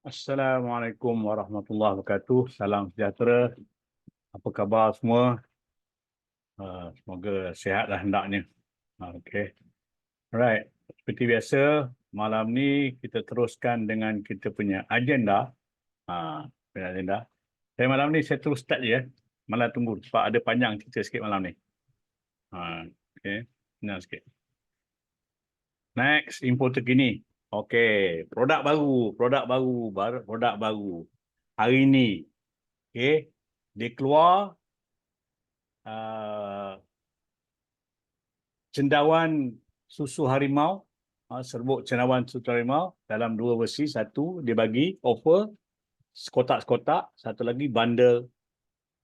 Assalamualaikum warahmatullahi wabarakatuh. Salam sejahtera. Apa khabar semua? Semoga sihatlah hendaknya. Okey. Alright. Seperti biasa, malam ni kita teruskan dengan kita punya agenda. Agenda. Malam ni saya terus start je ya. Malah tunggu sebab ada panjang cerita sikit malam ni. Okey. Senang sikit. Next, info terkini. Okey, produk baru. Hari ni, okey, dia keluar cendawan susu harimau, serbuk cendawan susu harimau dalam dua versi. Satu dia bagi offer sekotak-sekotak, satu lagi bundle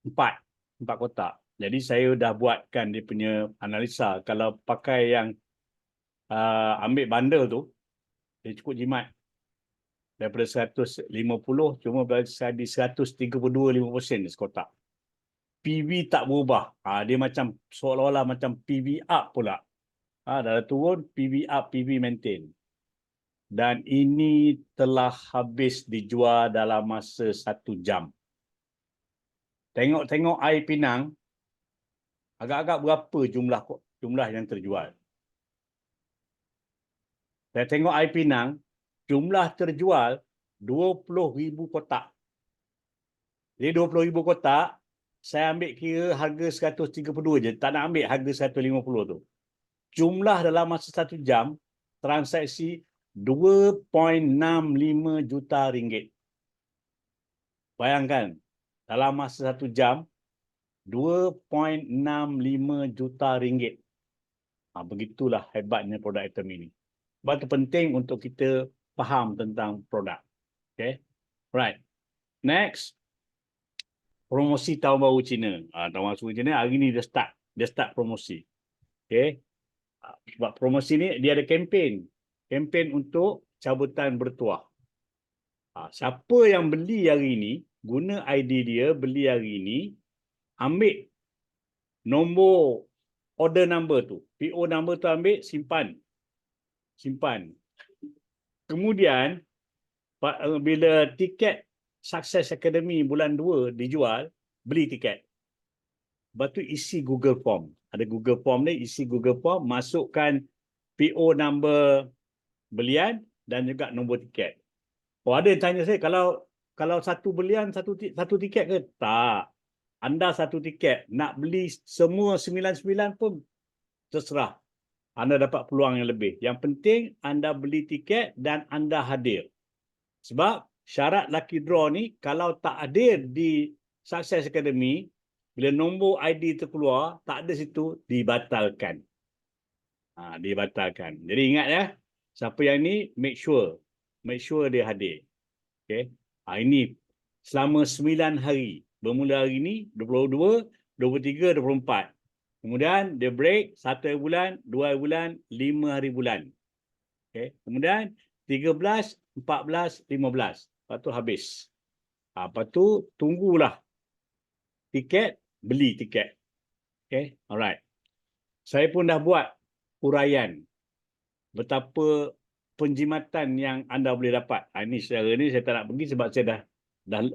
empat kotak. Jadi saya dah buatkan dia punya analisa. Kalau pakai yang ambil bundle tu, dia cukup jimat. Daripada 150 cuma jadi 132.5% sekotak. PV tak berubah. Dia macam seolah-olah macam PV up pula. Dah turun, PV up, PV maintain. Dan ini telah habis dijual dalam masa 1 jam. Tengok air pinang, agak-agak berapa jumlah yang terjual. Saya tengok air pinang, jumlah terjual 20,000 kotak. Jadi 20,000 kotak, saya ambil kira harga 132 je. Tak nak ambil harga 150 tu. Jumlah dalam masa 1 jam, transaksi 2.65 juta ringgit. Bayangkan, dalam masa 1 jam, 2.65 juta ringgit. Begitulah hebatnya produk item ini. Sebab itu penting untuk kita faham tentang produk. Okay. Right. Next. Promosi tahun baru Cina. Tahun baru Cina hari ni dia start promosi. Okay. Sebab promosi ni dia ada kempen. Kempen untuk cabutan bertuah. Siapa yang beli hari ni, guna ID dia beli hari ni, ambil nombor order number tu. PO number tu ambil, simpan. Kemudian, bila tiket Success Academy bulan 2 dijual, beli tiket. Lepas tu isi Google Form. Ada Google Form ni, isi Google Form, masukkan PO number belian dan juga nombor tiket. Ada yang tanya saya, kalau satu belian, satu tiket ke? Tak. Anda satu tiket, nak beli semua 99 pun terserah. Anda dapat peluang yang lebih. Yang penting anda beli tiket dan anda hadir. Sebab syarat lucky draw ni, kalau tak hadir di Success Academy, bila nombor ID terkeluar, tak ada situ, dibatalkan. Dibatalkan. Jadi ingat ya, siapa yang ni, make sure dia hadir. Okay. Ini selama 9 hari. Bermula hari ni, 22, 23, 24. Kemudian dia break 1 hari bulan, 2 hari bulan, 5 hari bulan. Okay. Kemudian 13, 14, 15. Lepas tu habis. Lepas tu tunggulah tiket, beli tiket. Okay. Alright. Saya pun dah buat uraian betapa penjimatan yang anda boleh dapat. Ini secara ni saya tak nak pergi sebab saya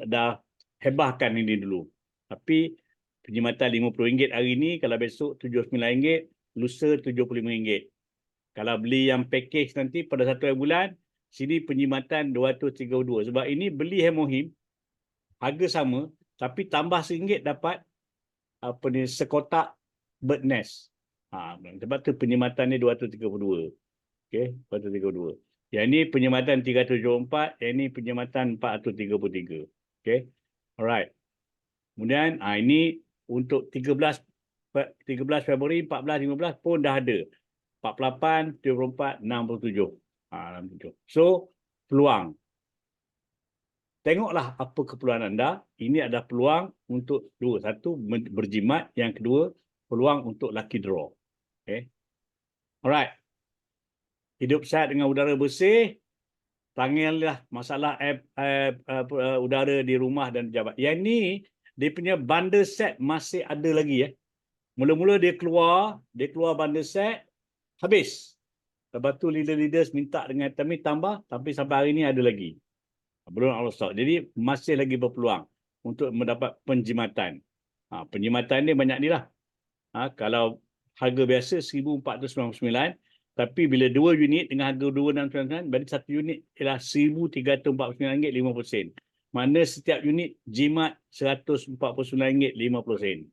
dah hebahkan ini dulu. Tapi penjimatan RM50 hari ni, kalau besok RM79, lusa RM75. Kalau beli yang package nanti pada 1 hari bulan, sini penjimatan RM232. Sebab ini beli hemohim, harga sama, tapi tambah RM1 dapat sekotak bird nest. Sebab tu penjimatan ni RM232. Okey, 432. Yang ini penjimatan 374, yang ini penjimatan 433. Okey. Alright. Kemudian ini untuk 13 Februari, 14, 15 pun dah ada. 48, 74, 67. 67. So, peluang. Tengoklah apa keperluan anda. Ini adalah peluang untuk dua. Satu, berjimat. Yang kedua, peluang untuk lucky draw. Okay. Alright. Hidup sihat dengan udara bersih. Tanggallah masalah udara di rumah dan pejabat. Yang ni, dia punya bundle set masih ada lagi ya. Mula-mula dia keluar bundle set, habis. Lepas tu leaders minta dengan kami tambah, tapi sampai hari ni ada lagi. Belum out of stock. Jadi masih lagi berpeluang untuk mendapat penjimatan. Penjimatan ni banyak ni lah. Kalau harga biasa 1,499, tapi bila 2 unit dengan harga 2,699, berarti satu unit ialah RM1,349.50. Mana setiap unit jimat RM149.50.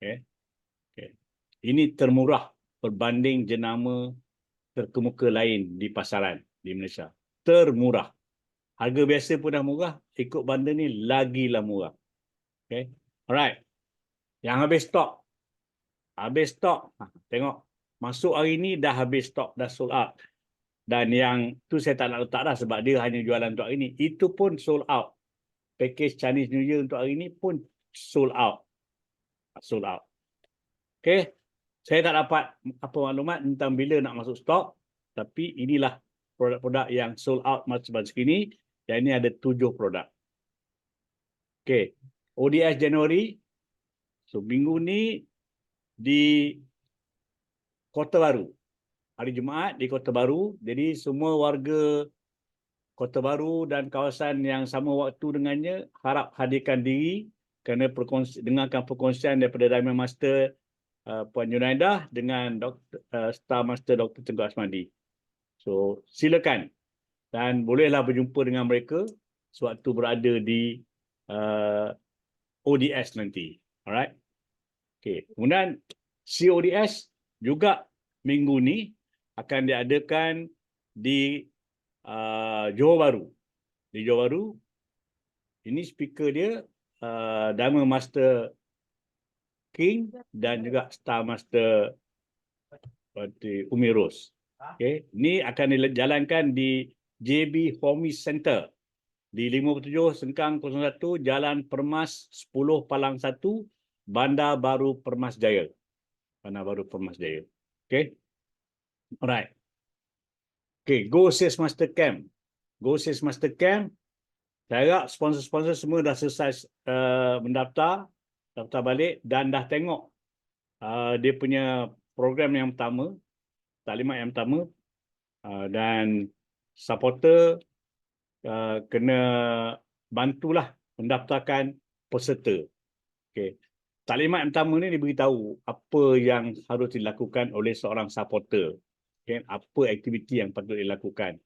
Okay. Okay. Ini termurah berbanding jenama terkemuka lain di pasaran di Malaysia. Termurah. Harga biasa pun dah murah, ikut bundle ni lagilah murah. Okay. Alright. Yang habis stok. Habis stok. Tengok. Masuk hari ni dah habis stok, dah sold out. Dan yang tu saya tak nak letak dah sebab dia hanya jualan untuk hari ni. Itu pun sold out. Package Chinese New Year untuk hari ni pun sold out. Sold out. Okay. Saya tak dapat apa maklumat tentang bila nak masuk stok. Tapi inilah produk-produk yang sold out macam segini. Yang ini ada 7 produk. Okay. ODS Januari. So, minggu ni di Kota Baru. Hari Jumaat di Kota Baru. Jadi, semua warga Kota Baru dan kawasan yang sama waktu dengannya harap hadirkan diri kerana dengarkan perkongsian daripada Diamond Master Puan Junaidah dengan Star Master Dr. Tengku Asmadi. So, silakan. Dan bolehlah berjumpa dengan mereka sewaktu berada di ODS nanti. Alright. Okay. Kemudian CODS juga minggu ni akan diadakan di Johor Bahru. Di Johor Bahru, ini speaker dia Diamond Master King dan juga Star Master Umi Rose. Okay. Ini akan dijalankan di JB Homies Center di 57 Sengkang 01 Jalan Permas 10 Palang 1 Bandar Baru Permas Jaya. Bandar Baru Permas Jaya. Okay. Alright. Okay. Go Sales Master Camp. Go Sales Master Camp. Saya harap sponsor-sponsor semua dah selesai mendaftar. Daftar balik dan dah tengok dia punya program yang pertama. Taklimat yang pertama. Dan supporter kena bantulah mendaftarkan peserta. Okay. Taklimat yang pertama ni diberitahu apa yang harus dilakukan oleh seorang supporter. Okay. Apa aktiviti yang patut dilakukan.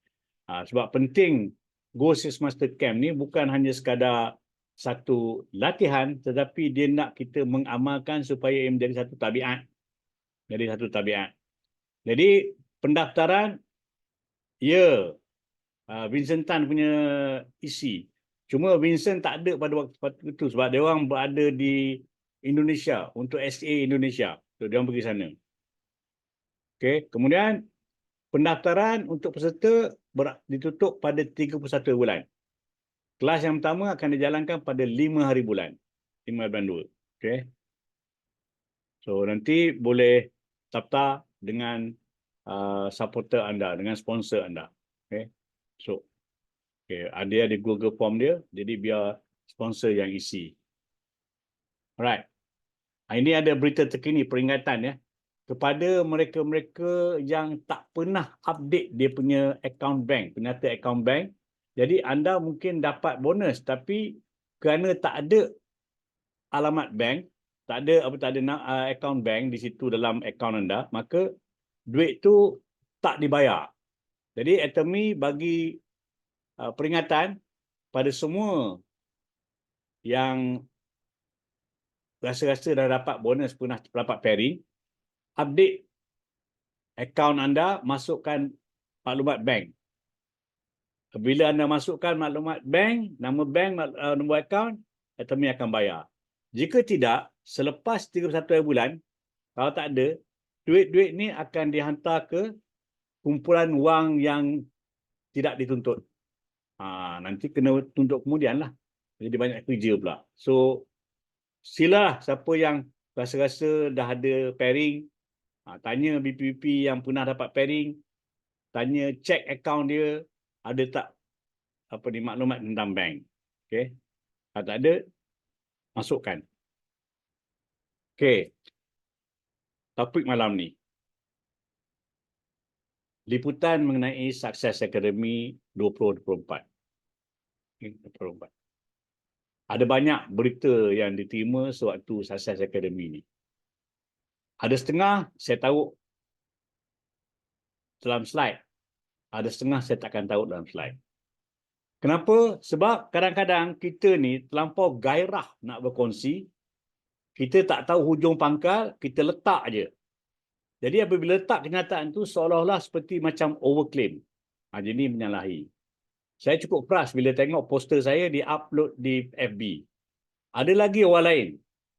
Sebab penting Go Sales Master Camp ni bukan hanya sekadar satu latihan, tetapi dia nak kita mengamalkan supaya ia menjadi satu tabiat. Jadi satu tabiat. Jadi pendaftaran, ya, Vincent Tan punya isi. Cuma Vincent tak ada pada waktu itu sebab dia orang berada di Indonesia untuk SA Indonesia. So, dia orang pergi sana. Okey, kemudian pendaftaran untuk peserta ditutup pada 31 bulan. Kelas yang pertama akan dijalankan pada 5 hari bulan. 5 bulan 2. Okey. So, nanti boleh daftar dengan supporter anda, dengan sponsor anda. Okey. So, dia ada Google Form dia, jadi biar sponsor yang isi. Alright. Ini ada berita terkini, peringatan ya. Kepada mereka-mereka yang tak pernah update dia punya account bank, penyata account bank. Jadi anda mungkin dapat bonus, tapi kerana tak ada alamat bank, tak ada account bank di situ dalam account anda, maka duit tu tak dibayar. Jadi Atomy bagi peringatan pada semua yang rasa-rasa dah dapat bonus, pernah dapat pairing, update akaun anda, masukkan maklumat bank. Bila anda masukkan maklumat bank, nama bank, nombor akaun, Atomy akan bayar. Jika tidak, selepas 31 bulan, kalau tak ada, duit-duit ni akan dihantar ke kumpulan wang yang tidak dituntut. Nanti kena tuntut kemudian lah. Jadi banyak kerja pula. So, silalah siapa yang rasa-rasa dah ada pairing, tanya BP-BP yang pernah dapat pairing, tanya check akaun dia, ada tak maklumat tentang bank. Okay. Kalau tak ada, masukkan. Okay. Topik malam ni. Liputan mengenai Success Academy 2024. 24. Ada banyak berita yang diterima sewaktu Success Academy ni. Ada setengah saya tahu dalam slide. Ada setengah saya takkan tahu dalam slide. Kenapa? Sebab kadang-kadang kita ni terlampau gairah nak berkongsi. Kita tak tahu hujung pangkal, kita letak je. Jadi apabila letak kenyataan tu seolah-olah seperti macam overclaim. Jadi menyalahi. Saya cukup keras bila tengok poster saya di-upload di FB. Ada lagi orang lain.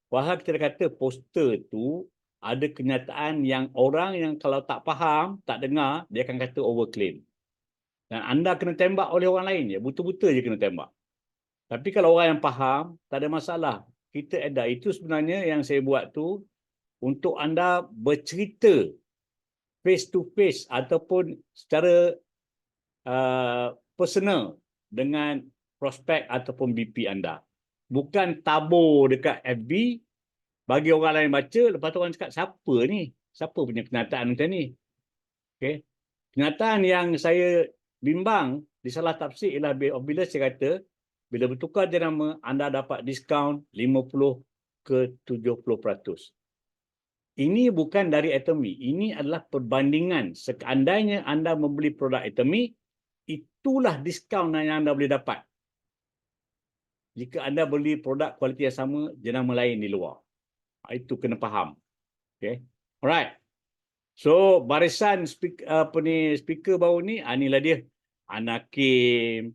Wahal kita kata poster tu ada kenyataan yang orang yang kalau tak faham, tak dengar, dia akan kata overclaim. Dan anda kena tembak oleh orang lain je. Buta-buta je kena tembak. Tapi kalau orang yang faham, tak ada masalah. Kita ada. Itu sebenarnya yang saya buat tu untuk anda bercerita face to face ataupun secara personal dengan prospek ataupun BP anda. Bukan tabur dekat FB, bagi orang lain baca, lepas tu orang cakap, siapa ni? Siapa punya kenyataan macam ni? Okay. Kenyataan yang saya bimbang disalah tafsir ialah bila saya kata, bila bertukar jenama, anda dapat diskaun 50 ke 70%. Ini bukan dari Atomy. Ini adalah perbandingan. Seandainya anda membeli produk Atomy, itulah diskaun yang anda boleh dapat. Jika anda beli produk kualiti yang sama, jenama lain di luar. Itu kena faham. Okay. Alright. So, barisan speaker baru ni, inilah dia. Anakim,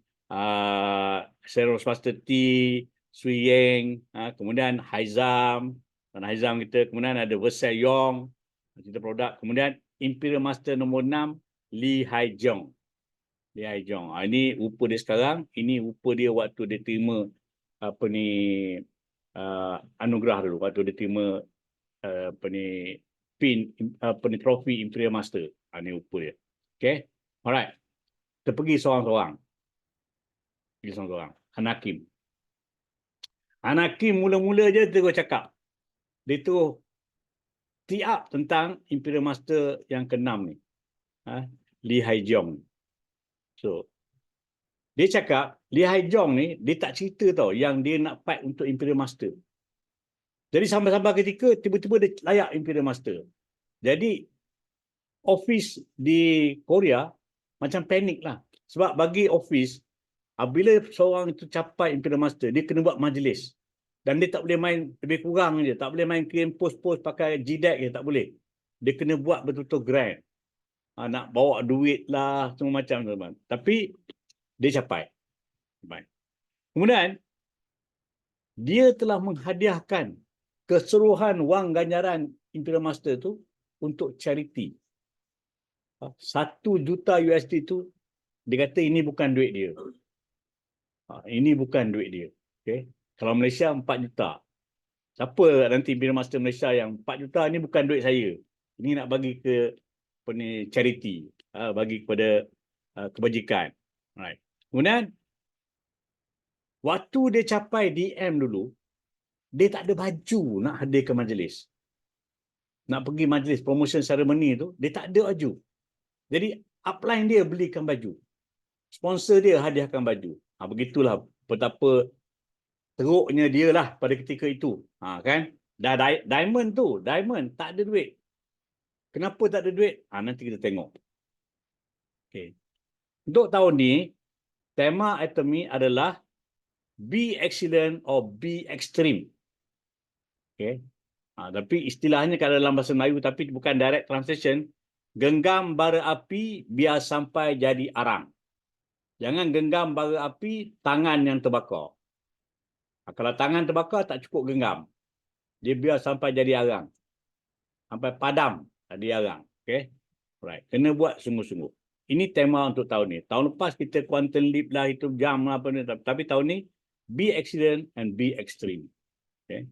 Seros Master T, Sui Yeng, kemudian Haizam, dan Haizam kita, kemudian ada Versailles Yong, kita produk, kemudian Imperial Master nombor 6, Lee Hai Jong. Lee Hai Jong. Ini rupa dia sekarang, ini rupa dia waktu dia terima anugerah dulu, waktu dia terima trofi Imperial Master. Ini rupa dia. Okay. Alright. Kita pergi seorang-seorang. Anakim. Anakim mula-mula je terus cakap. Dia terus tiap tentang Imperial Master yang ke-6 ni. Lee Hai Jong. So, dia cakap, Lee Hai Jong ni, dia tak cerita tau yang dia nak fight untuk Imperial Master. Jadi sampai-sampai ketika, tiba-tiba dia layak Imperial Master. Jadi, office di Korea macam panik lah. Sebab bagi office, bila seorang itu capai Imperial Master, dia kena buat majlis. Dan dia tak boleh main lebih kurang je. Tak boleh main kirim post-post pakai GDEC je. Tak boleh. Dia kena buat betul-betul grand. Nak bawa duit lah. Semua macam. Tapi dia capai. Kemudian, dia telah menghadiahkan keseluruhan wang ganjaran Imperial Master tu untuk charity. 1 juta USD tu, dia kata ini bukan duit dia. Ini bukan duit dia. Okay. Kalau Malaysia 4 juta. Siapa nanti Imperial Master Malaysia yang 4 juta ni bukan duit saya. Ini nak bagi ke charity. Bagi kepada kebajikan. Right. Kemudian, waktu dia capai DM dulu, dia tak ada baju nak hadir ke majlis. Nak pergi majlis promotion ceremony tu, dia tak ada baju. Jadi, upline dia belikan baju. Sponsor dia hadiahkan baju. Begitulah betapa teruknya dia lah pada ketika itu. Kan? Dah Diamond tu, Diamond tak ada duit. Kenapa tak ada duit? Nanti kita tengok. Okay. Untuk tahun ni, tema Atomy adalah Be Excellent or Be Extreme. Okay. Tapi istilahnya kalau dalam bahasa Melayu, tapi bukan direct translation, genggam bara api biar sampai jadi arang. Jangan genggam bara api tangan yang terbakar. Kalau tangan terbakar, tak cukup genggam. Dia biar sampai jadi arang. Sampai padam jadi arang. Okay? Right. Kena buat sungguh-sungguh. Ini tema untuk tahun ni. Tahun lepas kita quantum leap lah, itu jam lah. Tapi tahun ni, be excellent and be extreme. Okay?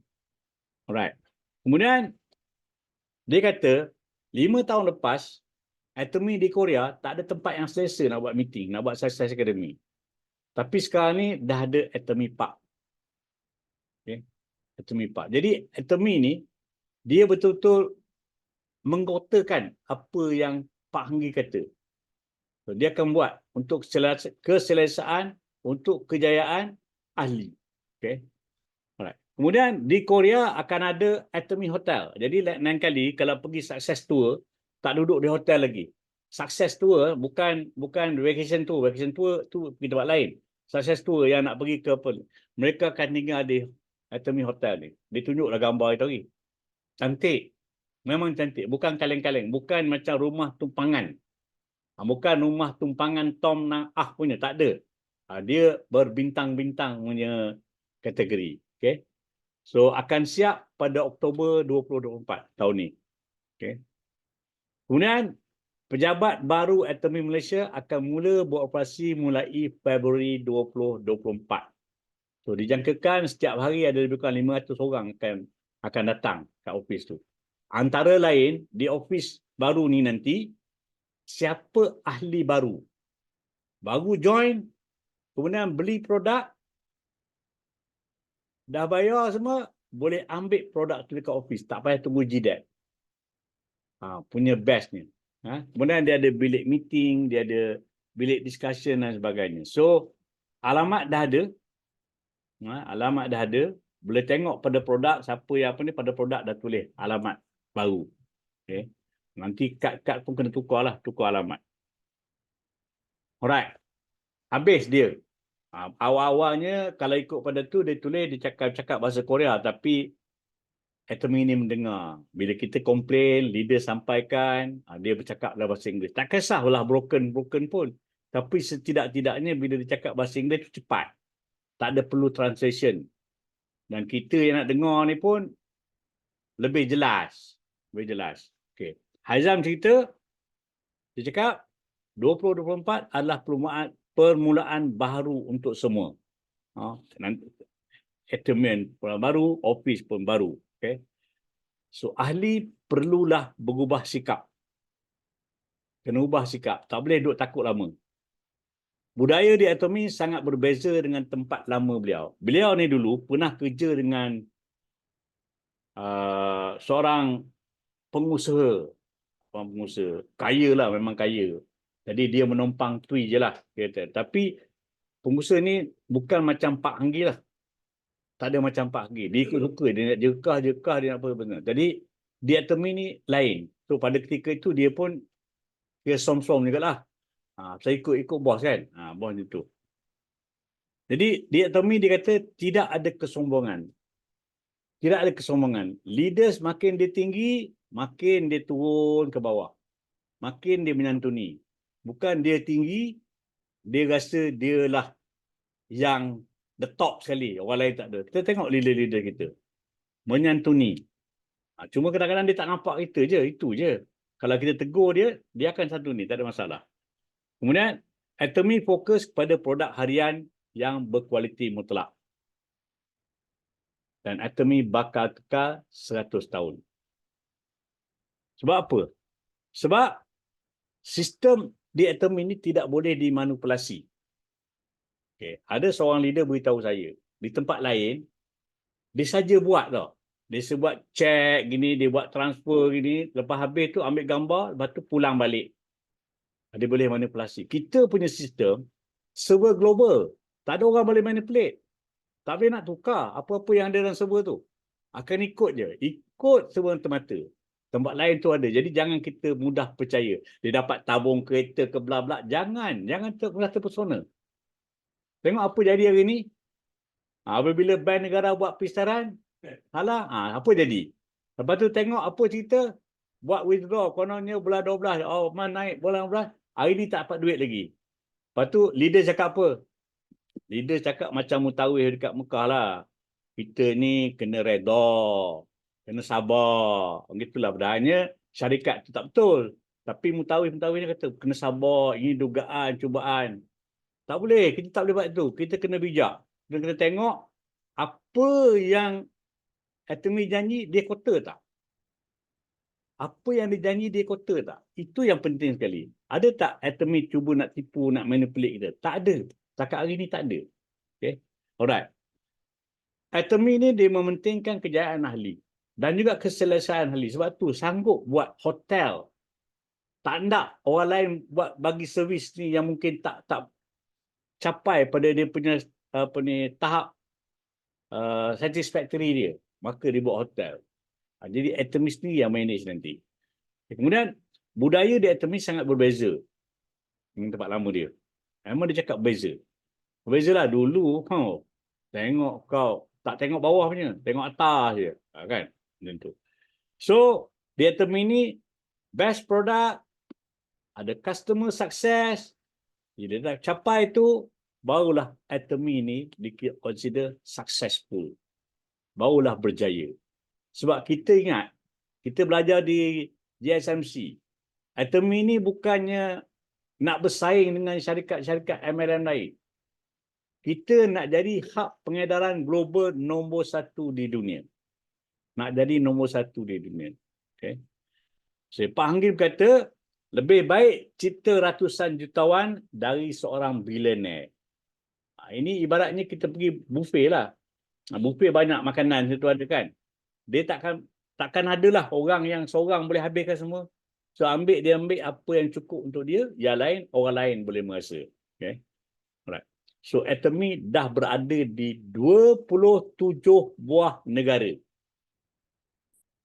Alright. Kemudian, dia kata, 5 tahun lepas, Atomy di Korea tak ada tempat yang selesa nak buat meeting, nak buat Success Academy. Tapi sekarang ni dah ada Atomy Park. Okay. Atomy Park. Jadi Atomy ni, dia betul-betul menggotakan apa yang Pak Henggi kata. So, dia akan buat untuk keselesaan untuk kejayaan ahli. Okay. Alright. Kemudian di Korea akan ada Atomy Hotel. Jadi lain kali kalau pergi success tour, tak duduk di hotel lagi. Success tour bukan vacation tour. Vacation tour tu pergi tempat lain. Success tour yang nak pergi ke apa, mereka akan tinggal di Atomy Hotel ni. Ditunjuklah gambar itu lagi. Cantik. Memang cantik. Bukan kaleng-kaleng. Bukan macam rumah tumpangan. Bukan rumah tumpangan Tom Nang Ah punya. Tak ada. Dia berbintang-bintang punya kategori. Okay. So akan siap pada Oktober 2024 tahun ni. Okay. Kemudian pejabat baru Atomy Malaysia akan mula beroperasi mulai Februari 2024. So dijangkakan setiap hari ada lebih kurang 500 orang akan datang ke office tu. Antara lain di office baru ni nanti, siapa ahli baru join, kemudian beli produk, dah bayar semua, boleh ambil produk tu dekat office, tak payah tunggu GDAP. Punya best ni. Kemudian dia ada bilik meeting, dia ada bilik discussion dan sebagainya. So alamat dah ada. Alamat dah ada. Boleh tengok pada produk, siapa yang apa ni, pada produk dah tulis alamat baru. Okay. Nanti kad-kad pun kena tukar alamat. Alright. Habis dia. Awal-awalnya kalau ikut pada tu dia tulis, dia cakap bahasa Korea, tapi Atomy ni mendengar. Bila kita komplain, leader sampaikan, dia bercakap dalam bahasa Inggeris. Tak kisahlah broken pun. Tapi setidak-tidaknya bila dia cakap bahasa Inggeris tu cepat. Tak ada perlu translation. Dan kita yang nak dengar ni pun lebih jelas. Okay. Haizam cerita, dia cakap 2024 adalah permulaan baru untuk semua. Atomy pun baru, office pun baru. Okay. So ahli perlulah berubah sikap. Kena ubah sikap. Tak boleh duduk takut lama. Budaya di Atomy sangat berbeza dengan tempat lama beliau. Beliau ni dulu pernah kerja dengan seorang pengusaha. Kaya lah, memang kaya. Jadi dia menumpang tui je lah. Tapi pengusaha ni bukan macam Pak Hanggi lah. Tak ada macam Pak Hanggi. Dia ikut suka. Dia nak jekah, dia nak apa-apa. Jadi di Atomy ni lain. So pada ketika itu dia pun dia som-som juga lah. Saya ikut bos kan. Bos itu. Jadi di Atomy dia kata tidak ada kesombongan. Tidak ada kesombongan. Leaders makin dia tinggi, makin dia turun ke bawah. Makin dia menyantuni. Bukan dia tinggi, dia rasa dia lah yang the top sekali. Orang lain tak ada. Kita tengok leader-leader kita. Menyantuni. Cuma kadang-kadang dia tak nampak kita je. Itu je. Kalau kita tegur dia, dia akan santuni. Tak ada masalah. Kemudian, Atomy fokus kepada produk harian yang berkualiti mutlak. Dan Atomy bakal kekal 100 tahun. Sebab apa? Sebab sistem di Atomy ini tidak boleh dimanipulasi. Okay. Ada seorang leader beritahu saya, di tempat lain, dia saja buat tau. Dia buat check gini, dia buat transfer gini, lepas habis tu ambil gambar, lepas tu pulang balik. Dia boleh manipulasi. Kita punya sistem, server global. Tak ada orang boleh manipulate. Tak boleh nak tukar apa-apa yang ada dalam server tu. Akan ikut je. Ikut semata-mata. Tempat lain tu ada. Jadi jangan kita mudah percaya. Dia dapat tabung kereta ke bla-bla. Jangan terpesona. Tengok apa jadi hari ni. Apabila bank negara buat pisaran, apa jadi? Lepas tu tengok apa cerita, buat withdraw, kononnya bulan 12, naik bulan 12, hari ni tak dapat duit lagi. Lepas tu leader cakap apa? Leader cakap macam mutawif dekat Mekah lah. Kita ni kena redha, kena sabar. Begitulah padahal syarikat tu tak betul. Tapi mutawif-mutawifnya kata kena sabar, ini dugaan, cubaan. Tak boleh, kita tak boleh buat itu. Kita kena bijak. Kita kena tengok apa yang Atomy janji, dia kota tak? Apa yang dia janji, dia kota tak? Itu yang penting sekali. Ada tak Atomy cuba nak tipu, nak manipulate kita? Tak ada. Setakat hari ni tak ada. Okay. Alright. Atomy ni dia mementingkan kejayaan ahli. Dan juga keselesaan ahli. Sebab tu sanggup buat hotel. Tak nak orang lain buat bagi servis ni yang mungkin tak capai pada dia punya tahap satisfactory dia, maka dia buat hotel. Jadi Artemis ni yang manage nanti. Kemudian budaya di Artemis sangat berbeza dengan tempat lama dia. Memang dia cakap beza. Bezalah dulu tengok kau tak tengok bawah punya, tengok atas je. Kan? Macam tu. So, di Artemis ni best product, ada customer success. Bila dah capai tu, barulah Artemis ni consider successful. Barulah berjaya. Sebab kita ingat, kita belajar di GSMC, Artemis ni bukannya nak bersaing dengan syarikat-syarikat MLM lain. Kita nak jadi hub pengedaran global nombor 1 di dunia. Nak jadi nombor 1 di dunia. Okay. So, Pak Hanggim kata, lebih baik cipta ratusan jutawan dari seorang bilioner. Ini ibaratnya kita pergi buffet lah. Buffet banyak makanan situ ada kan. Dia takkan adalah orang yang seorang boleh habiskan semua. So dia ambil apa yang cukup untuk dia, yang lain orang lain boleh merasa. Okay. Alright. So Artemis dah berada di 27 buah negara.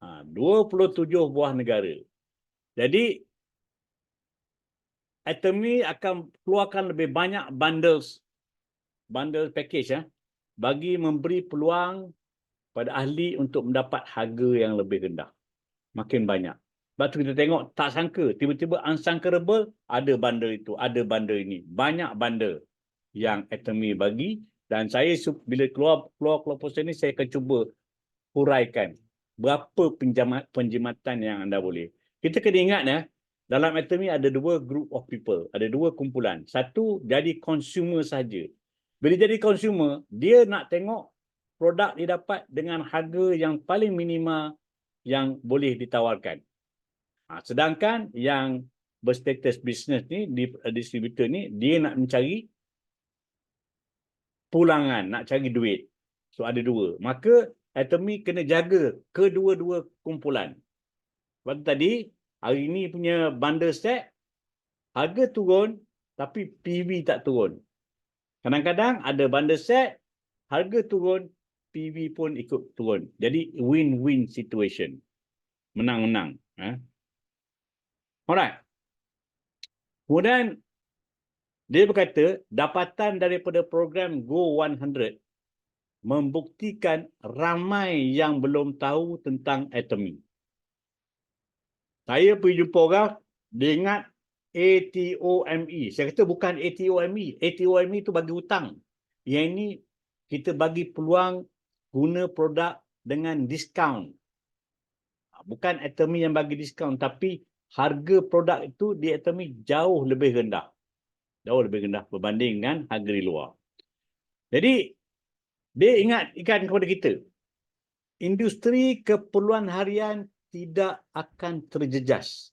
27 buah negara. Jadi Artemis akan keluarkan lebih banyak bundle package bagi memberi peluang pada ahli untuk mendapat harga yang lebih rendah. Makin banyak. Sebab tu kita tengok tak sangka, tiba-tiba unsangkable, ada bundle itu, ada bundle ini. Banyak bundle yang Artemis bagi, dan saya bila keluar proposal ni, saya akan cuba huraikan berapa penjimatan yang anda boleh. Kita kena ingat dalam Artemis ada 2 group of people, ada 2 kumpulan. Satu jadi consumer saja. Bila jadi consumer, dia nak tengok produk dia dapat dengan harga yang paling minima yang boleh ditawarkan. Sedangkan yang berstatus bisnes ni, distributor ni, dia nak mencari pulangan, nak cari duit. So ada 2. Maka Artemis kena jaga kedua-dua kumpulan. Sebab tadi, hari ni punya bundle set, harga turun, tapi PV tak turun. Kadang-kadang ada bundle set, harga turun, PV pun ikut turun. Jadi win-win situation. Menang-menang. Alright. Kemudian dia berkata dapatan daripada program Go 100 membuktikan ramai yang belum tahu tentang Artemis. Saya pergi jumpa orang, dia ingat ATOME. Saya kata bukan ATOME. ATOME itu bagi hutang. Yang ini kita bagi peluang guna produk dengan diskaun. Bukan Artemis yang bagi diskaun, tapi harga produk itu di Artemis jauh lebih rendah. Jauh lebih rendah berbanding dengan harga di luar. Jadi, dia ingatkan kepada kita, industri keperluan harian tidak akan terjejas.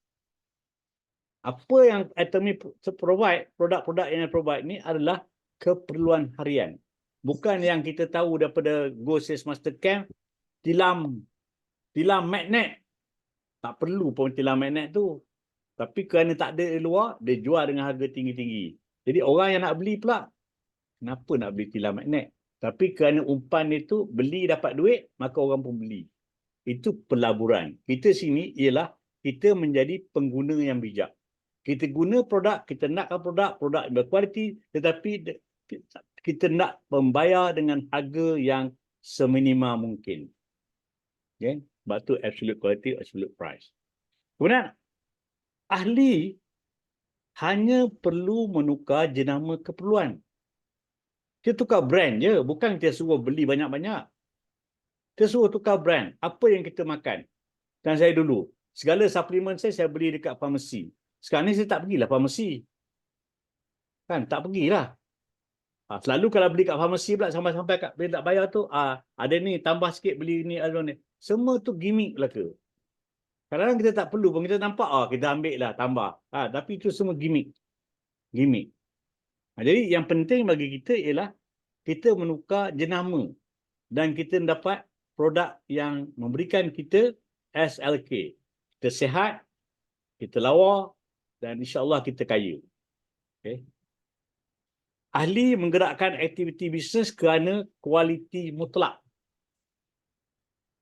Apa yang Artemis provide, produk-produk yang provide ni adalah keperluan harian. Bukan yang kita tahu daripada Go Sales Master Camp, tilam magnet. Tak perlu pun tilam magnet tu. Tapi kerana tak ada di luar, dia jual dengan harga tinggi-tinggi. Jadi orang yang nak beli pula, kenapa nak beli tilam magnet? Tapi kerana umpan itu, beli dapat duit, maka orang pun beli. Itu pelaburan. Kita sini ialah kita menjadi pengguna yang bijak. Kita guna produk, kita nakkan produk yang berkualiti, tetapi kita nak membayar dengan harga yang seminima mungkin. Okay? Sebab tu absolute quality, absolute price. Kemudian, ahli hanya perlu menukar jenama keperluan. Kita tukar brand je, bukan kita suruh beli banyak-banyak. Kita suruh tukar brand. Apa yang kita makan? Dan saya dulu, segala suplemen saya beli dekat farmasi. Sekarang ni saya tak pergilah farmasi. Kan, tak pergilah. Selalu kalau beli kat farmasi pula, sampai bila tak bayar tu, ada ni, tambah sikit beli ni, ada ni. Semua tu gimmick belaka. Kadang-kadang kita tak perlu pun, kita nampak, kita ambil lah, tambah. Tapi itu semua gimmick. Gimmick. Jadi yang penting bagi kita ialah kita menukar jenama dan kita dapat produk yang memberikan kita SLK. Kita sihat, kita lawa dan insya-Allah kita kaya. Okay. Ahli menggerakkan aktiviti bisnes kerana kualiti mutlak.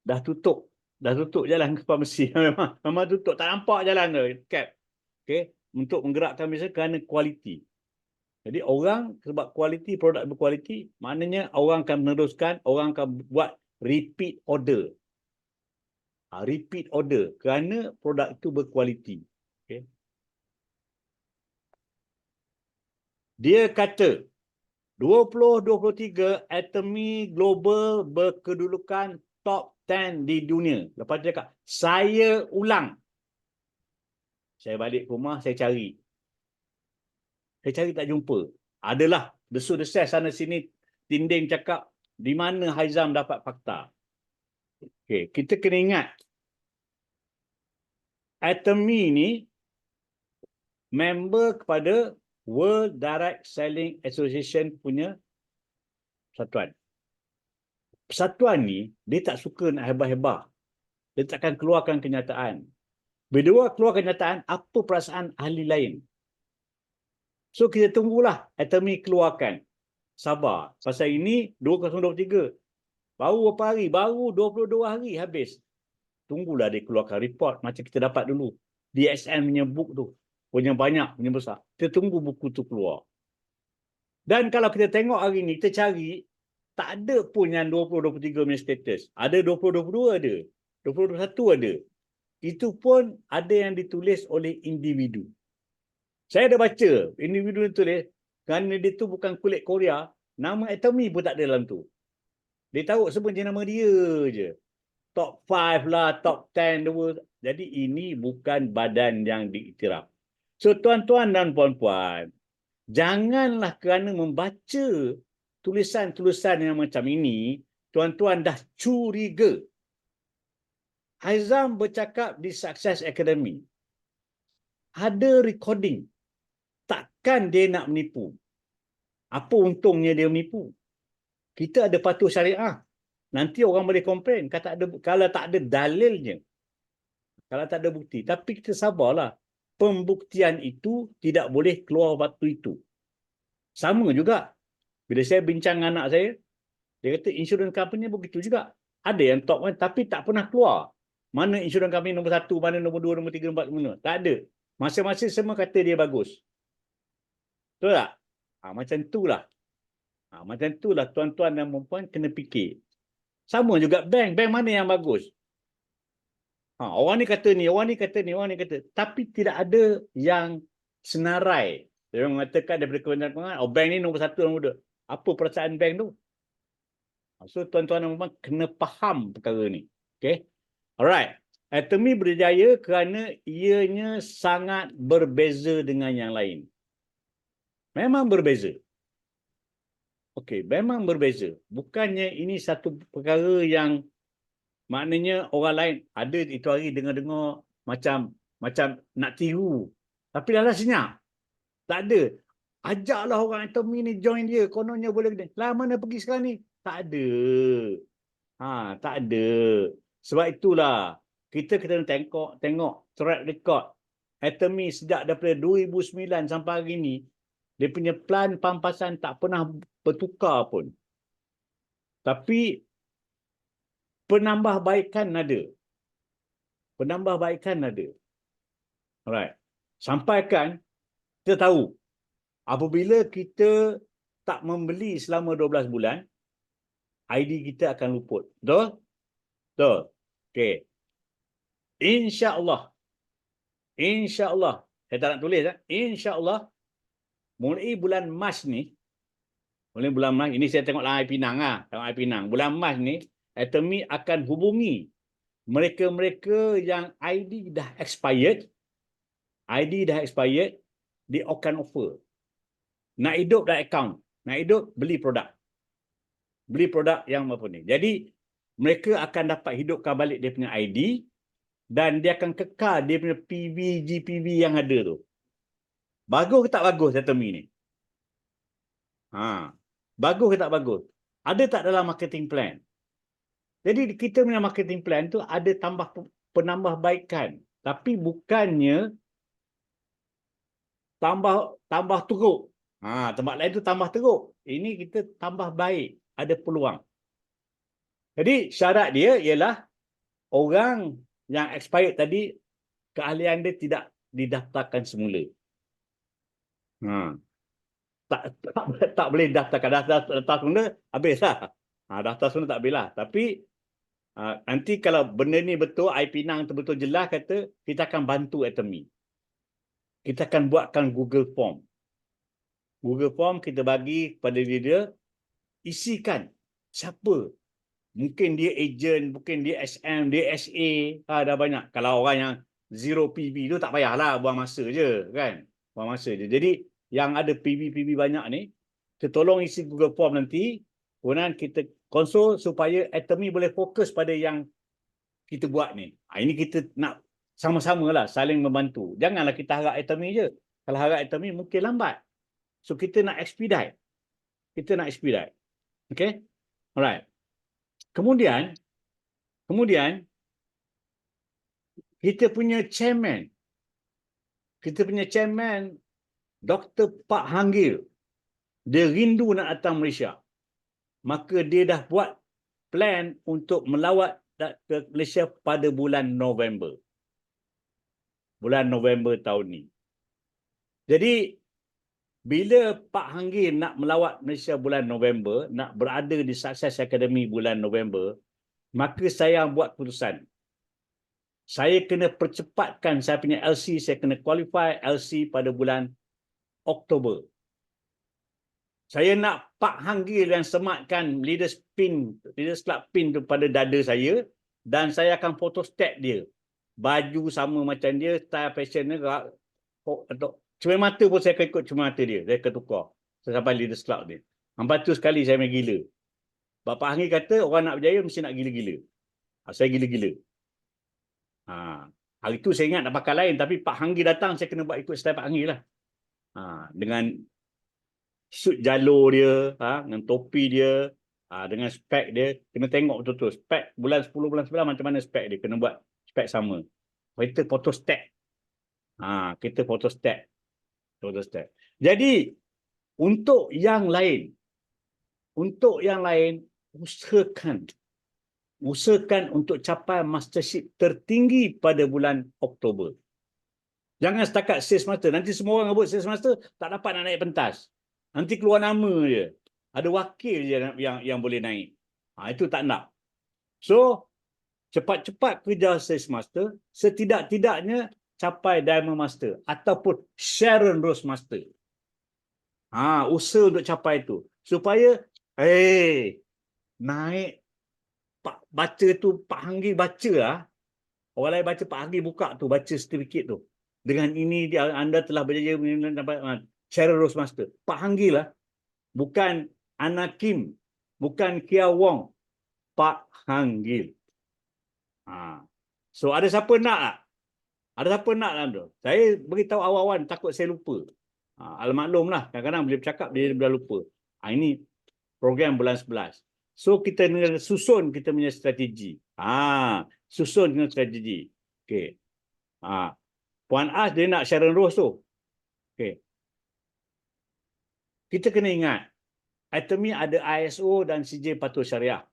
Dah tutup jalan ke farmasi. memang tutup, tak nampak jalan tu, cap. Okey, untuk menggerakkan bisnes kerana kualiti. Jadi orang sebab kualiti, produk berkualiti, maknanya orang akan meneruskan, orang akan buat repeat order. Repeat order kerana produk itu berkualiti. Okay. Dia kata 2023 Atomy Global berkedudukan top 10 di dunia. Lepas dia cakap, saya ulang. Saya balik ke rumah, saya cari. Saya cari tak jumpa. Adalah desu-desus sana sini, tinding cakap di mana Haizam dapat fakta. Okay, kita kena ingat Atomy ni member kepada World Direct Selling Association punya persatuan. Persatuan ni, dia tak suka nak hebah-hebah. Dia takkan keluarkan kenyataan. Bila dia keluar kenyataan, apa perasaan ahli lain? So, kita tunggulah Atomy keluarkan. Sabar. Pasal ini, 2023. Baru berapa hari? Baru 22 hari habis. Tunggulah dia keluarkan report macam kita dapat dulu. DSN punya book tu. Punya banyak, punya besar. Kita tunggu buku tu keluar. Dan kalau kita tengok hari ni, kita cari, tak ada pun yang 2023 punya status. Ada 2022 ada. 2021 ada. Itu pun ada yang ditulis oleh individu. Saya dah baca, individu yang tulis, kerana dia tu bukan kulit Korea, nama Atomy pun tak ada dalam tu. Dia tahu sebenarnya nama dia je. Top 5 lah, top 10 dua. Jadi ini bukan badan yang diiktiraf. So tuan-tuan dan puan-puan, janganlah kerana membaca tulisan-tulisan yang macam ini, tuan-tuan dah curiga. Haizam bercakap di Success Academy. Ada recording. Takkan dia nak menipu. Apa untungnya dia menipu? Kita ada patuh syariah. Nanti orang boleh komplain kalau tak ada dalilnya. Kalau tak ada bukti. Tapi kita sabarlah. Pembuktian itu tidak boleh keluar waktu itu. Sama juga. Bila saya bincang dengan anak saya, dia kata insurans company begitu juga. Ada yang top kan, tapi tak pernah keluar. Mana insurans company nombor 1, mana nombor 2, nombor 3, nombor 4, mana. Tak ada. Masing-masing semua kata dia bagus. Betul tak? Macam itulah. Macam itulah tuan-tuan dan puan-puan kena fikir. Sama juga bank. Bank mana yang bagus? Orang ni kata ni, orang ni kata ni, orang ni kata. Tapi tidak ada yang senarai. Dia mengatakan daripada Kementerian Keuangan, bank ni nombor 1, nombor 2. Apa perasaan bank tu? So, tuan-tuan dan puan kena faham perkara ni. Okay? Alright. Atomy berjaya kerana ianya sangat berbeza dengan yang lain. Memang berbeza. Okey, memang berbeza. Bukannya ini satu perkara yang maknanya orang lain ada itu hari dengar-dengar macam nak tiru. Tapi dah senyap. Tak ada. Ajaklah orang Atomy ni join dia. Kononnya boleh. Lah mana pergi sekarang ni? Tak ada. Tak ada. Sebab itulah kita kena tengok track record Atomy sejak daripada 2009 sampai hari ni, dia punya plan pampasan tak pernah bertukar pun. Tapi penambahbaikan ada. Penambahbaikan ada. Alright. Sampaikan kita tahu apabila kita tak membeli selama 12 bulan, ID kita akan luput. Betul? Betul. Okey. InsyaAllah. InsyaAllah. Saya tak nak tulis. InsyaAllah. Mulai bulan Mac ni. Mulai bulan Mac. Ini saya tengok dalam Pinang. Tengok Pinang. Bulan Mac ni, Atomy akan hubungi mereka-mereka yang ID dah expired. ID dah expired. Dia akan offer. Nak hidup dah account. Nak hidup, beli produk. Beli produk yang apa ni. Jadi, mereka akan dapat hidupkan balik dia punya ID dan dia akan kekal dia punya PV, GPV yang ada tu. Bagus ke tak bagus Atomy ni? Bagus ke tak bagus? Ada tak dalam marketing plan? Jadi kita punya marketing plan tu ada penambahbaikan. Tapi bukannya tambah teruk. Tempat lain tu tambah teruk. Ini kita tambah baik. Ada peluang. Jadi syarat dia ialah orang yang expired tadi, keahlian dia tidak didaftarkan semula. Ha. Tak boleh daftarkan. Daftar semula, habislah. Daftar semula tak boleh lah. Tapi nanti kalau benda ni betul, Pinang tu betul jelas kata, kita akan bantu Atomy. Kita akan buatkan Google Form. Google Form kita bagi kepada dia, isikan siapa. Mungkin dia agent, mungkin dia SM, dia SA, dah banyak. Kalau orang yang zero PB tu tak payahlah, buang masa je kan. Buang masa je. Jadi yang ada PB banyak ni, kita tolong isi Google Form nanti, kemudian kita konsol supaya Atomy boleh fokus pada yang kita buat ni. Ini kita nak sama-sama lah saling membantu. Janganlah kita harap Atomy je. Kalau harap Atomy mungkin lambat. So kita nak expedite. Okay? Alright. Kemudian kita punya chairman Dr. Pak Hanggil, dia rindu nak datang Malaysia. Maka dia dah buat plan untuk melawat ke Malaysia pada bulan November. Bulan November tahun ni. Jadi bila Pak Hanggil nak melawat Malaysia bulan November, nak berada di Success Academy bulan November, maka saya buat keputusan. Saya kena percepatkan saya punya LC, saya kena qualify LC pada bulan Oktober. Saya nak Pak Hanggil yang sematkan Leaders Club pin tu pada dada saya, dan saya akan photostat dia. Baju sama macam dia, style fashion dia, cermin mata pun saya akan ikut cermin mata dia. Saya akan tukar. Saya sampai Leaders Club dia. Hampa tu sekali saya main gila. Bapak Hanggil kata orang nak berjaya mesti nak gila-gila. Saya gila-gila. Hari tu saya ingat nak pakai lain, tapi Pak Hanggil datang, saya kena buat ikut style Pak Hanggil lah. Dengan suit jalur dia, dengan topi dia, dengan spek dia, kena tengok betul-betul. Spek bulan 10, bulan 11 macam mana spek dia, kena buat spek sama. Kita photostat. Kita photostat. Jadi, untuk yang lain, usahakan untuk capai mastership tertinggi pada bulan Oktober. Jangan setakat sales master. Nanti semua orang sebut sales master, tak dapat nak naik pentas. Nanti keluar nama je. Ada wakil je yang boleh naik. Itu tak nak. So, cepat-cepat kerja sales master, setidak-tidaknya capai Diamond Master ataupun Sharon Rose Master. Usaha untuk capai itu. Supaya, naik baca tu, Pak Hanggil baca lah. Orang lain baca, Pak Hanggil buka tu, baca sertifikat tu. Dengan ini anda telah berjaya dapat Sharon Rose Master. Pak Hanggil lah. Bukan Anna Kim. Bukan Kia Wong. Pak Hanggil. So ada siapa nak tak? Ada siapa nak dalam tu? Saya beritahu awal-awal, takut saya lupa. Almaklum lah. Kadang-kadang bila bercakap, dia dah lupa. Ini program bulan 11. So kita susun kita punya strategi. Susun dengan strategi. Okey. Puan As dia nak Sharon Rose tu. Okey. Kita kena ingat, Atomy ada ISO dan CJ Patuh Syariah.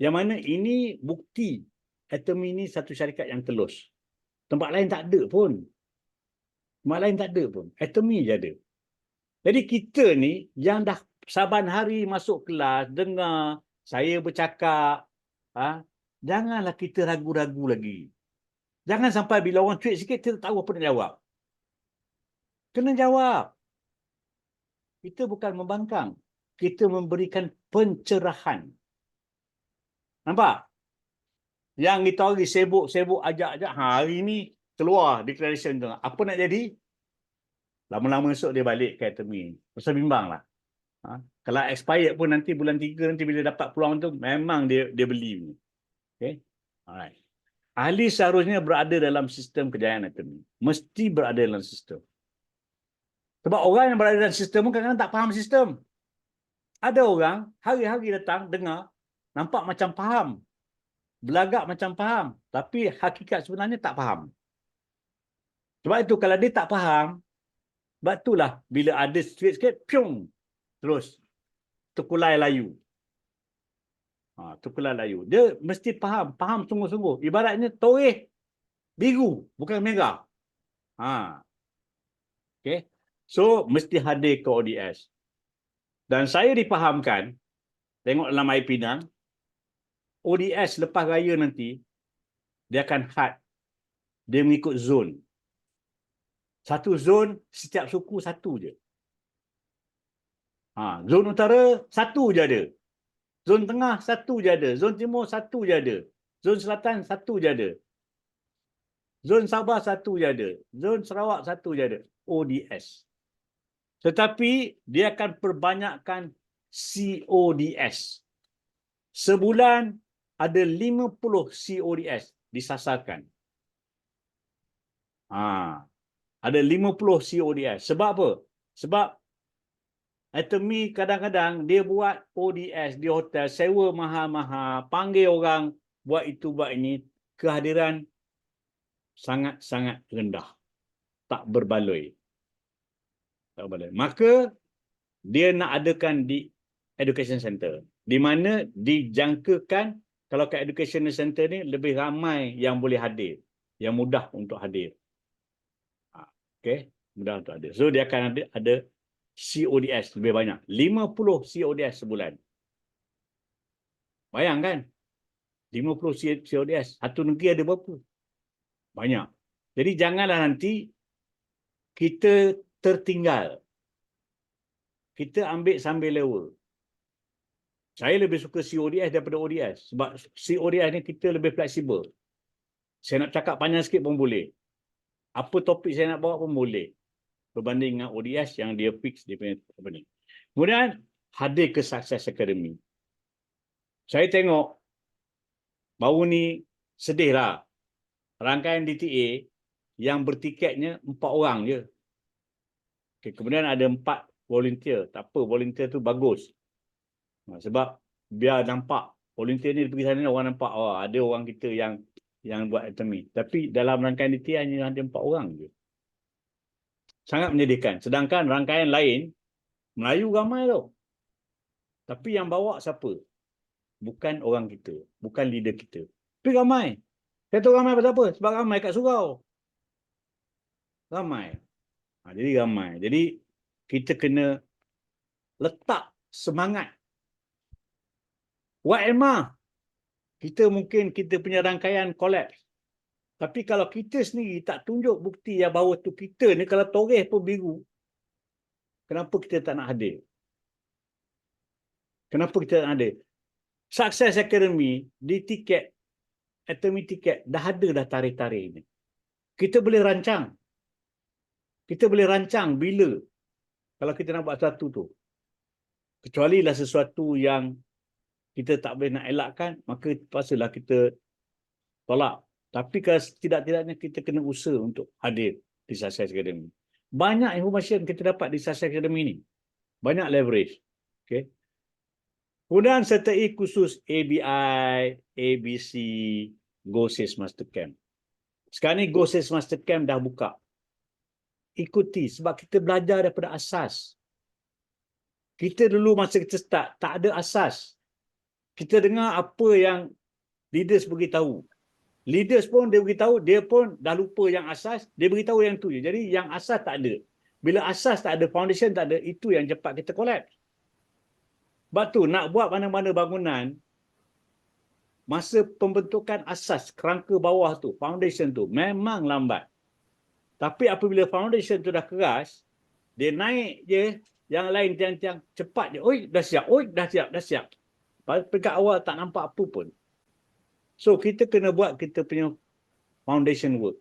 Yang mana ini bukti Atomy ni satu syarikat yang telus. Tempat lain tak ada pun. Atomy je ada. Jadi kita ni yang dah saban hari masuk kelas, dengar saya bercakap, janganlah kita ragu-ragu lagi. Jangan sampai bila orang cuit sikit, kita tak tahu apa nak jawab. Kena jawab. Kita bukan membangkang. Kita memberikan pencerahan. Nampak? Yang kita hari sibuk ajak-ajak, hari ni keluar declaration tu. Apa nak jadi? Lama-lama esok dia balik ke Atomy. Pasal bimbang lah. Kalau expired pun nanti bulan 3, nanti bila dapat peluang tu, memang dia beli. Okay? Alright. Ahli seharusnya berada dalam sistem kejayaan Atomy. Mesti berada dalam sistem. Sebab orang yang berada dalam sistem pun kadang-kadang tak faham sistem. Ada orang hari-hari datang, dengar, nampak macam faham. Belagak macam faham. Tapi hakikat sebenarnya tak faham. Sebab itu kalau dia tak faham, Sebab itulah bila ada sikit-sikit, piung, terus terkulai layu. Terkulai layu. Dia mesti faham sungguh-sungguh. Ibaratnya toreh biru, bukan merah. Okay. So, mesti hadir ke ODS. Dan saya dipahamkan, tengok dalam air Pinang, ODS lepas raya nanti, dia akan had. Dia mengikut zon. Satu zon, setiap suku satu je. Zon utara, satu je ada. Zon tengah, satu je ada. Zon timur, satu je ada. Zon selatan, satu je ada. Zon Sabah, satu je ada. Zon Sarawak, satu je ada. ODS. Tetapi, dia akan perbanyakkan CODS. Sebulan, ada 50 CODS disasarkan. Ada 50 CODS. Sebab apa? Sebab Atomy kadang-kadang dia buat ODS di hotel, sewa mahal-mahal, panggil orang buat itu, buat ini. Kehadiran sangat-sangat rendah. Tak berbaloi. Maka, dia nak adakan di Education Center. Di mana dijangkakan kalau ke Education Center ni lebih ramai yang boleh hadir. Yang mudah untuk hadir. Okay, mudah untuk hadir. So, dia akan ada CODS lebih banyak. 50 CODS sebulan. Bayangkan. 50 CODS. Satu negeri ada berapa? Banyak. Jadi janganlah nanti kita tertinggal. Kita ambil sambil lewa. Saya lebih suka CODS daripada ODS. Sebab CODS ni kita lebih fleksibel. Saya nak cakap panjang sikit pun boleh. Apa topik saya nak bawa pun boleh. Berbanding dengan ODS yang dia fix dia punya apa ni. Kemudian hadir ke Success Academy. Saya tengok baru ni sedih lah. Rangkaian DTA yang bertiketnya 4 orang je. Okay, kemudian ada 4 volunteer. Tak apa, volunteer tu bagus. Sebab biar nampak volunteer ni pergi sana orang nampak ada orang kita yang buat Atomy. Tapi dalam rangkaian DTA hanya ada 4 orang je. Sangat menyedihkan. Sedangkan rangkaian lain, Melayu ramai tau. Tapi yang bawa siapa? Bukan orang kita. Bukan leader kita. Tapi ramai. Saya tahu ramai pasal apa? Sebab ramai kat surau. Ramai. Jadi ramai. Jadi kita kena letak semangat. Wak Elma. Kita punya rangkaian kolaps. Tapi kalau kita sendiri tak tunjuk bukti yang bahawa tu kita ni kalau toreh pun biru, kenapa kita tak nak hadir? Kenapa kita tak nak hadir? Success Academy di tiket, Atomy tiket, dah ada dah tarikh-tarikh ni. Kita boleh rancang. Kita boleh rancang bila kalau kita nak buat satu tu. Kecuali lah sesuatu yang kita tak boleh nak elakkan, maka pastilah kita tolak. Tapi kalau tidak-tidaknya kita kena usaha untuk hadir di Success Academy. Banyak informasi yang kita dapat di Success Academy ni. Banyak leverage. Okay. Kemudian sertai khusus ABI, ABC, GoSys Master Camp. Sekarang ni GoSys Master Camp dah buka. Ikuti sebab kita belajar daripada asas. Kita dulu masa kita start, tak ada asas. Kita dengar apa yang leaders beritahu. Leaders pun dia beritahu, dia pun dah lupa yang asas, dia beritahu yang tu je. Jadi yang asas tak ada. Bila asas tak ada, foundation tak ada, itu yang cepat kita collapse. Sebab tu nak buat mana-mana bangunan, masa pembentukan asas, kerangka bawah tu, foundation tu, memang lambat. Tapi apabila foundation tu dah keras, dia naik je, yang lain tiang-tiang cepat je. Oi, dah siap. Oi, dah siap, dah siap. Pekat awal tak nampak apa pun. So, kita kena buat kita punya foundation work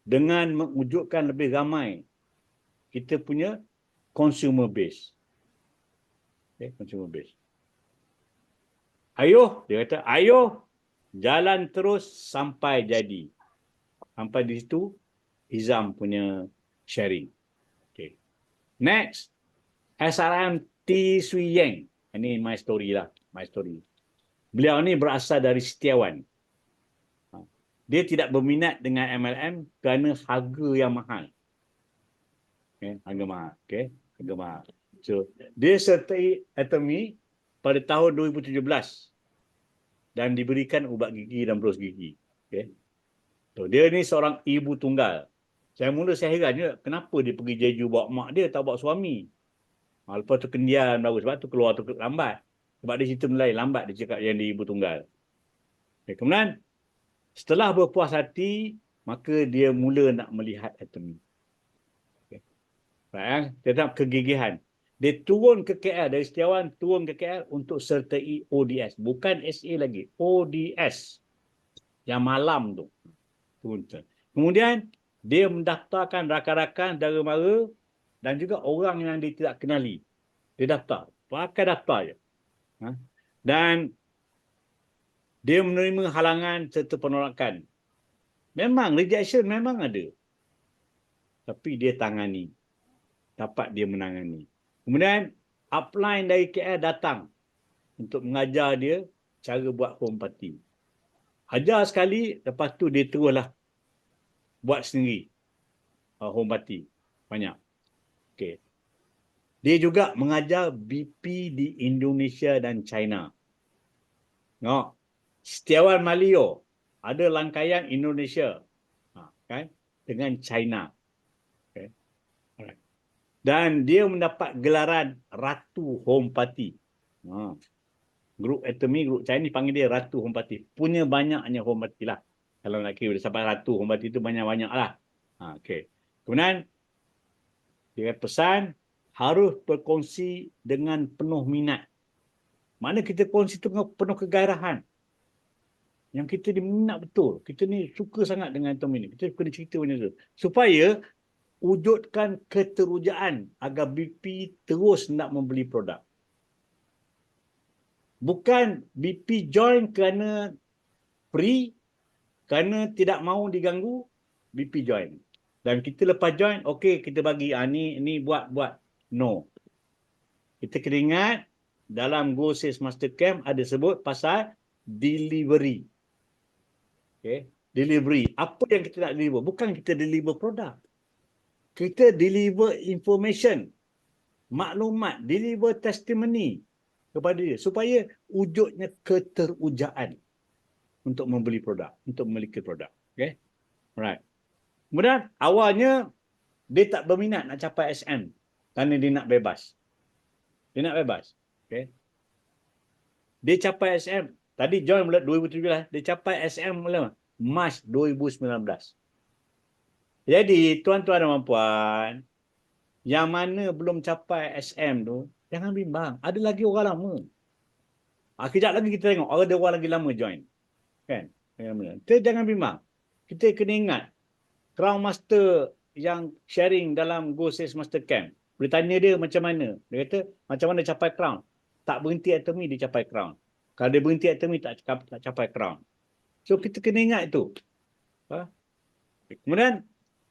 dengan mewujudkan lebih ramai kita punya consumer base. Okay, consumer base. Ayuh, dia kata, ayuh, jalan terus sampai jadi. Sampai di situ, Izam punya sharing. Okay. Next, SRM T. Swee Yang. Ini my story lah, my story. Beliau ni berasal dari Setiawan. Dia tidak berminat dengan MLM kerana harga yang mahal. Harga mahal. Harga mahal. So, dia sertai atomi pada tahun 2017 dan diberikan ubat gigi dan berus gigi. So, dia ni seorang ibu tunggal. Saya heran je, kenapa dia pergi Jeju bawa mak dia, tak bawa suami. Lepas tu kendian baru, sebab tu keluar tu lambat. Sebab dia cerita Melayu, lambat dia cakap yang dia ibu tunggal. Kemudian, setelah berpuas hati, maka dia mula nak melihat atomi. Tetap kegigihan. Dia turun ke KL, dari Setiawan turun ke KL untuk sertai ODS. Bukan SA lagi, ODS. Yang malam tu. Kemudian, dia mendaftarkan rakan-rakan, saudara mara dan juga orang yang dia tidak kenali. Dia daftar. Pakai daftar je. Dan dia menerima halangan serta penolakan. Memang, rejection memang ada. Tapi dia tangani. Dapat dia menangani. Kemudian, upline dari KL datang untuk mengajar dia cara buat home party. Ajar sekali, lepas tu dia teruslah buat sendiri home party. Banyak. Okey. Dia juga mengajar BP di Indonesia dan China. Tengok. Setiawan Malio ada langkaian Indonesia kan, dengan China. Okay. Alright. Dan dia mendapat gelaran Ratu Home Party. Grup Atomi, grup Chinese panggil dia Ratu Home Party. Punya banyaknya home party lah. Kalau nak kira sampai Ratu Home Party tu banyak-banyak lah. Okay. Kemudian, dia pesan harus berkongsi dengan penuh minat. Mana kita kongsi tu penuh kegairahan. Yang kita ni minat betul. Kita ni suka sangat dengan Atomi ni. Kita kena cerita macam tu. Supaya wujudkan keterujaan agar BP terus nak membeli produk. Bukan BP join kerana free, kerana tidak mahu diganggu, BP join. Dan kita lepas join, okey kita bagi, ni buat. No. Kita kena ingat, dalam Go Sales Master Camp ada sebut pasal delivery. Okay. Delivery. Apa yang kita nak deliver? Bukan kita deliver produk. Kita deliver information, maklumat, deliver testimony kepada dia supaya wujudnya keterujaan untuk membeli produk, untuk memiliki produk. Okay? Alright. Kemudian awalnya dia tak berminat nak capai SM kerana dia nak bebas. Dia nak bebas. Okay? Dia capai SM. Tadi join bulan 2017. Dia capai SM bulan Mac 2019. Jadi, tuan-tuan dan puan, yang mana belum capai SM tu, jangan bimbang. Ada lagi orang lama. Kejap lagi kita tengok, ada orang lagi lama join. Kan? Kita jangan bimbang. Kita kena ingat, Crown Master yang sharing dalam Go Sales Master Camp, boleh tanya dia macam mana. Dia kata, macam mana capai Crown. Tak berhenti Atomi, dia capai Crown. Kalau dia berhenti Atomi, tak capai Crown. So, kita kena ingat itu. Kemudian,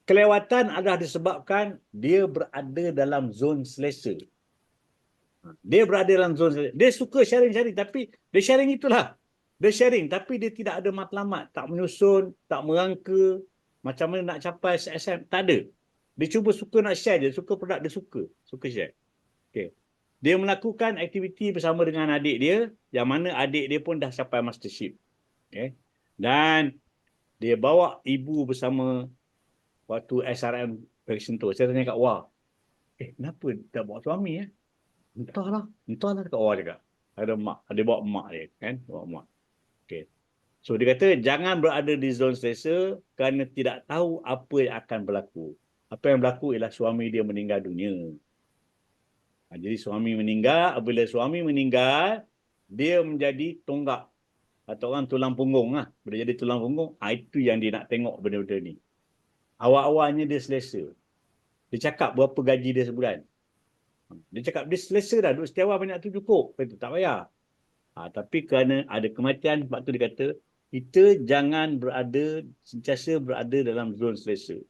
kelewatan adalah disebabkan dia berada dalam zon selesa. Dia berada dalam zon selesa. Dia suka sharing-sharing, tapi dia sharing itulah. Dia sharing, tapi dia tidak ada matlamat. Tak menyusun, tak merangka. Macam mana nak capai SM, tak ada. Dia cuba suka nak share je, suka produk dia suka share. Okay. Dia melakukan aktiviti bersama dengan adik dia, yang mana adik dia pun dah capai mastership. Okay. Dan dia bawa ibu bersama waktu SRM Periksen tu. Saya tanya kat Wah, kenapa tak bawa suami? Entahlah dekat Wah cakap. Ada mak, dia bawa mak dia kan, bawa mak. Okay. So dia kata jangan berada di zon selesa kerana tidak tahu apa yang akan berlaku. Apa yang berlaku ialah suami dia meninggal dunia. Jadi suami meninggal, apabila suami meninggal, dia menjadi tonggak atau orang tulang punggung lah. Bila jadi tulang punggung, itu yang dia nak tengok benda-benda ni. Awal-awalnya dia selesa. Dia cakap berapa gaji dia sebulan. Dia cakap dia selesa dah, duduk Setiawan banyak tu cukup. Itu tak payah. Tapi kerana ada kematian, sebab tu dia kata, kita jangan sentiasa berada dalam zon selesa.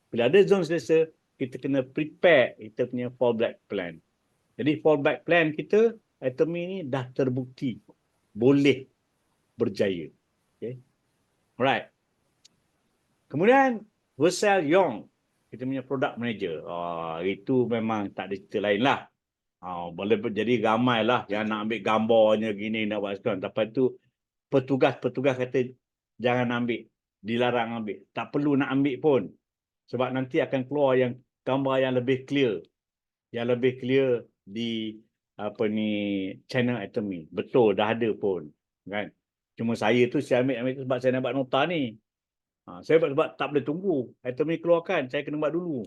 Bila ada zon selesa, kita kena prepare kita punya fallback plan. Jadi fallback plan kita, Atomi ni dah terbukti boleh berjaya. Okay. Alright. Kemudian, Russell Young. kita punya product manager. Itu memang tak ada cerita lain lah. Boleh jadi ramai lah yang nak ambil gambarnya gini, nak buat sekarang. Tapi tu petugas kata jangan ambil, dilarang ambil. Tak perlu nak ambil pun. Sebab nanti akan keluar yang gambar yang lebih clear. Yang lebih clear di channel Atomy. Betul, dah ada pun. Kan? Cuma saya ambil tu sebab saya nak buat nota ni. Saya sebab tak boleh tunggu. Atomy keluarkan, saya kena buat dulu.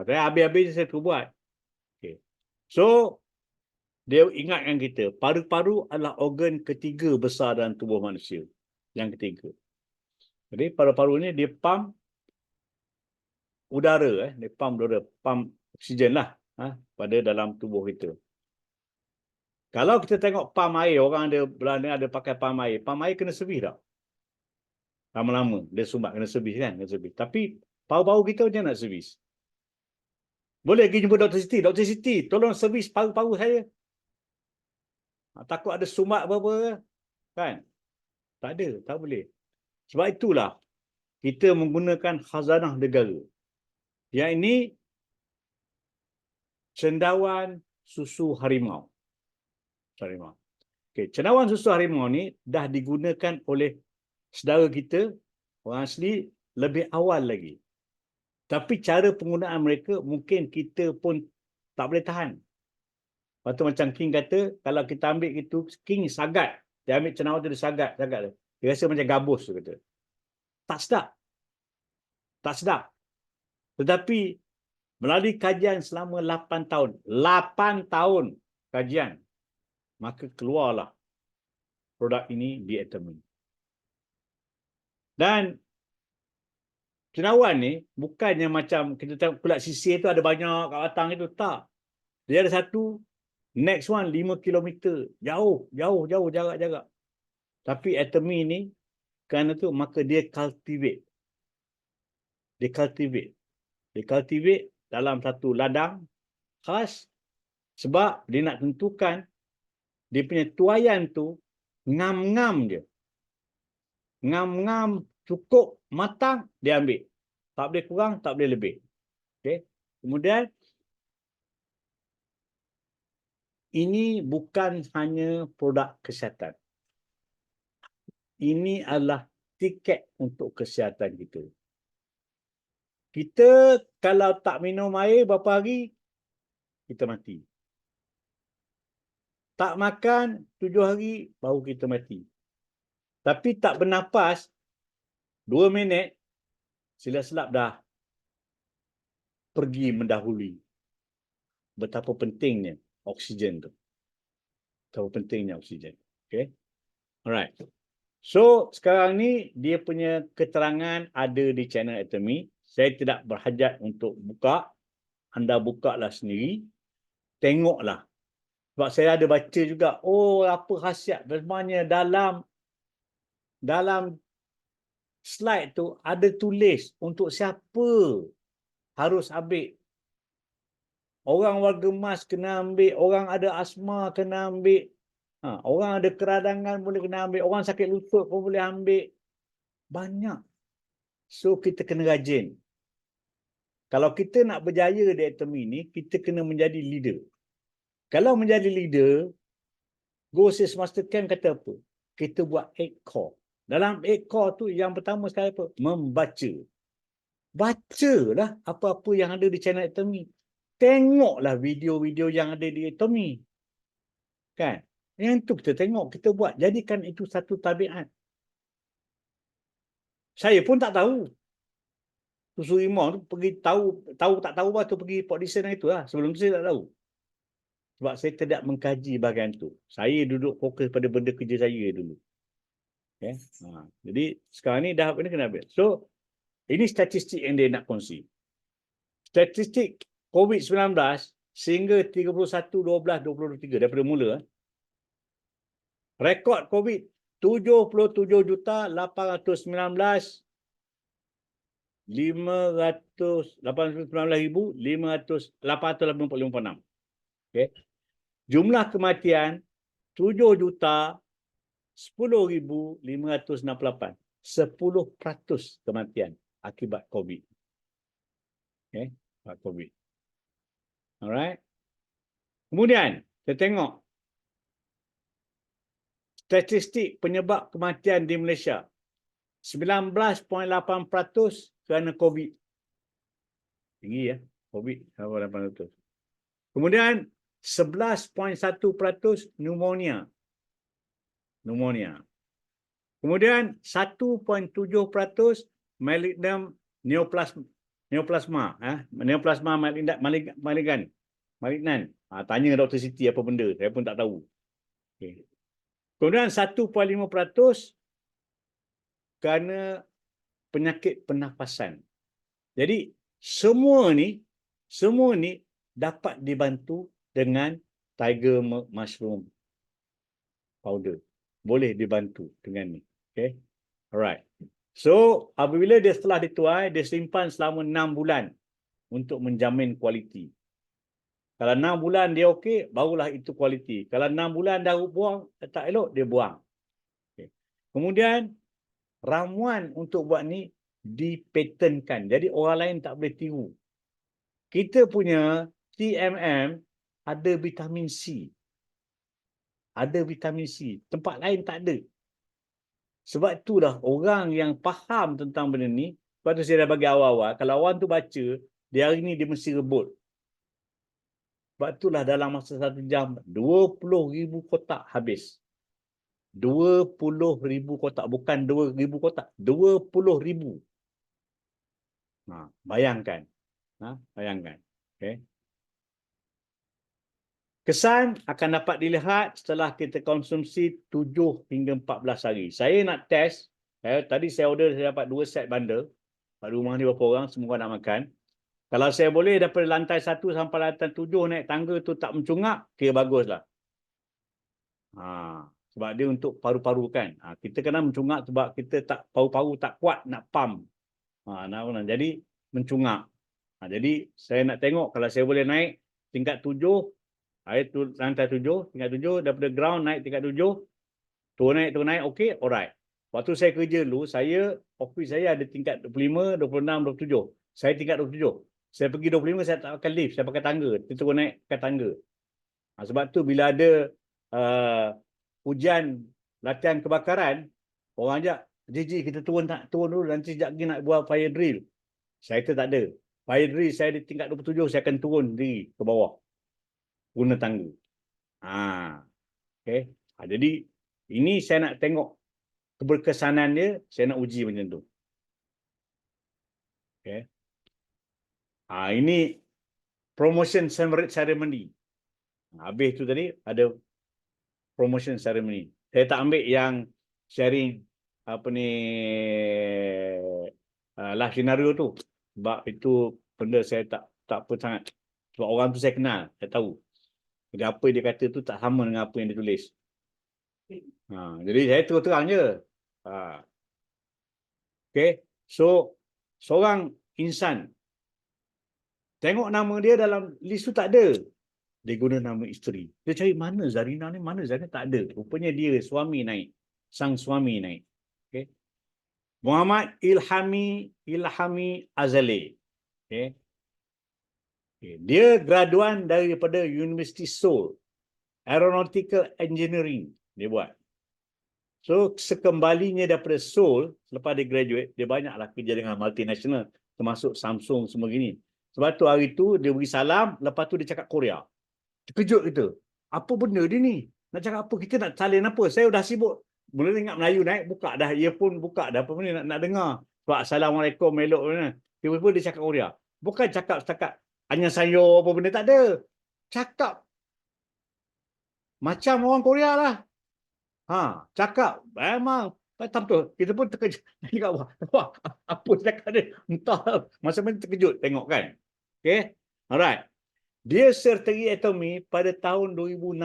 Saya habis-habis saya terus buat. Okay. So, dia ingatkan kita, paru-paru adalah organ ketiga besar dalam tubuh manusia. Yang ketiga. Jadi paru-paru ni dia pump udara, dia pump udara, pump oksigen lah pada dalam tubuh kita. Kalau kita tengok pump air, orang ada Belanda ada pakai pump air kena servis tak? Lama-lama dia sumbat kena servis kan, kena servis. Tapi paru-paru kita macam nak servis? Boleh pergi jumpa Dr. Siti. Dr. Siti, tolong servis paru-paru saya. Takut ada sumbat apa-apa kan? Tak ada, tak boleh. Sebab itulah kita menggunakan khazanah negara. Yang ini cendawan susu harimau. Okay. Cendawan susu harimau ni dah digunakan oleh saudara kita, orang asli, lebih awal lagi. Tapi cara penggunaan mereka mungkin kita pun tak boleh tahan. Lepas tu macam King kata, kalau kita ambil itu, King sagat. Dia ambil cendawan tu, dia sagat. Dia rasa macam gabus tu kata. Tak sedap. Tak sedap. Tetapi melalui kajian selama 8 tahun. 8 tahun kajian. Maka keluarlah produk ini di Atomy. Dan cendawan ni bukannya macam kita tengok kulit sisir tu ada banyak kat batang itu. Tak. Dia ada satu, next one 5 kilometer. Jauh jarak. Tapi Atomy ni, kerana tu maka dia cultivate. Dia cultivate dalam satu ladang khas sebab dia nak tentukan dia punya tuaian tu ngam-ngam je. Ngam-ngam cukup matang, dia ambil. Tak boleh kurang, tak boleh lebih. Okay. Kemudian, ini bukan hanya produk kesihatan. Ini adalah tiket untuk kesihatan kita. Kita kalau tak minum air berapa hari, kita mati. Tak makan 7 hari, baru kita mati. Tapi tak bernafas 2 minit, silap-silap dah pergi mendahului. Betapa pentingnya oksigen tu. Betapa pentingnya oksigen. Okay. Alright. So, sekarang ni dia punya keterangan ada di channel Atomy. Saya tidak berhajat untuk buka. Anda buka lah sendiri. Tengoklah. Sebab saya ada baca juga, apa khasiat. Sebenarnya dalam slide tu ada tulis untuk siapa harus ambil. Orang warga emas kena ambil, orang ada asma kena ambil, orang ada keradangan boleh kena ambil, orang sakit lutut pun boleh ambil. Banyak. So kita kena rajin. Kalau kita nak berjaya di Atomy ni, kita kena menjadi leader. Kalau menjadi leader, Go Sales Master Camp kata apa? Kita buat 8 core. Dalam 8 core tu yang pertama sekali apa? Membaca. Bacalah apa-apa yang ada di channel Atomy. Tengoklah video-video yang ada di Atomy. Kan? Yang tu kita tengok, kita buat. Jadikan itu satu tabiat. Saya pun tak tahu. Susu harimau tu pergi tahu tak tahu tu pergi Port Dickson itu lah. Sebelum tu saya tak tahu. Sebab saya tidak mengkaji bahagian tu. Saya duduk fokus pada benda kerja saya dulu. Okay? Jadi sekarang ni dah ini kena ambil. So, ini statistik yang dia nak kongsi. Statistik COVID-19 sehingga 31/12/2023 daripada mula. Rekod COVID 77,819,886. Okay. Jumlah kematian 7,10,568. 10% kematian akibat COVID. Okay, COVID. Alright. Kemudian, kita tengok statistik penyebab kematian di Malaysia. 19.8% kerana COVID. Tinggi ya, COVID 8%. Kemudian 11.1% pneumonia. Kemudian 1.7% malignant neoplasma. Neoplasma malignant. Tanya Dr. Siti apa benda, saya pun tak tahu. Okay. Kemudian 1.5% kerana penyakit pernafasan. Jadi semua ni dapat dibantu dengan tiger mushroom powder. Boleh dibantu dengan ni. Okay. Alright. So, apabila dia setelah dituai, dia simpan selama 6 bulan untuk menjamin kualiti. Kalau 6 bulan dia okey, barulah itu kualiti. Kalau 6 bulan dah buang, tak elok, dia buang. Okay. Kemudian, ramuan untuk buat ni dipatentkan. Jadi, orang lain tak boleh tiru. Kita punya TMM ada vitamin C. Ada vitamin C. Tempat lain tak ada. Sebab itulah orang yang faham tentang benda ni, sebab tu saya dah bagi awal-awal, kalau orang tu baca, di hari ni dia mesti rebut. Sebab itulah dalam masa 1 jam, 20,000 kotak habis. 20,000 kotak. Bukan 2,000 kotak. 20,000. Bayangkan. Bayangkan. Okay. Kesan akan dapat dilihat setelah kita konsumsi 7 hingga 14 hari. Saya nak test. Tadi saya order, saya dapat 2 set bundle. Pada rumah ni berapa orang, semua nak makan. Kalau saya boleh daripada lantai 1 sampai lantai 7 naik tangga tu tak mencungak, kira baguslah. Sebab dia untuk paru-paru kan. Kita kena mencungak sebab kita tak paru-paru tak kuat nak pump. Jadi mencungak. Jadi saya nak tengok kalau saya boleh naik tingkat 7, lantai 7, tingkat 7, daripada ground naik tingkat 7, turun naik, okey, alright. Waktu saya kerja dulu, office saya ada tingkat 25, 26, 27. Saya tingkat 27. Saya pergi 25, saya tak pakai lift, saya pakai tangga. Saya turun naik pakai tangga. Sebab tu bila ada ujian latihan kebakaran, orang ajak, Jiji kita turun dulu, nanti sekejap lagi nak buat fire drill. Saya tak ada. Fire drill saya di tingkat 27, saya akan turun diri ke bawah. Guna tangga. Okay. Jadi ini saya nak tengok keberkesanan dia, saya nak uji macam tu. Okay. Ini promotion ceremony. Habis tu tadi ada promotion ceremony. Saya tak ambil yang sharing live scenario tu. Sebab itu benda saya tak apa sangat. Sebab orang tu saya kenal, saya tahu. Jadi apa dia kata tu tak sama dengan apa yang dia tulis. Jadi saya terang je. Okay. So, seorang insan, tengok nama dia dalam list tu tak ada. Dia guna nama isteri. Dia cari mana Zarina ni, mana Zarina, tak ada. Rupanya dia suami naik. Sang suami naik. Okay. Muhammad Ilhami Azali. Okay. Dia graduan daripada University Seoul. Aeronautical Engineering dia buat. So, sekembalinya daripada Seoul, selepas dia graduate, dia banyaklah kerja dengan multinational, termasuk Samsung semua gini. Sebab tu hari tu dia beri salam, lepas tu dia cakap Korea. Terkejut kita. Apa benda dia ni? Nak cakap apa? Kita nak salin apa? Saya dah sibuk. Mula ingat Melayu naik, buka dah. Earphone buka dah. Apa benda nak dengar? Sebab Assalamualaikum, elok. Tiba-tiba dia cakap Korea. Bukan cakap setakat annyeonghaseyo apa benda, tak ada. Cakap macam orang Korea lah. Cakap. Memang. Betul. Kita pun terkejut. Wah, apa cakap dia? Entah. Masa-masa terkejut. Tengok kan. Okay. Alright. Dia serteri atomi pada tahun 2016.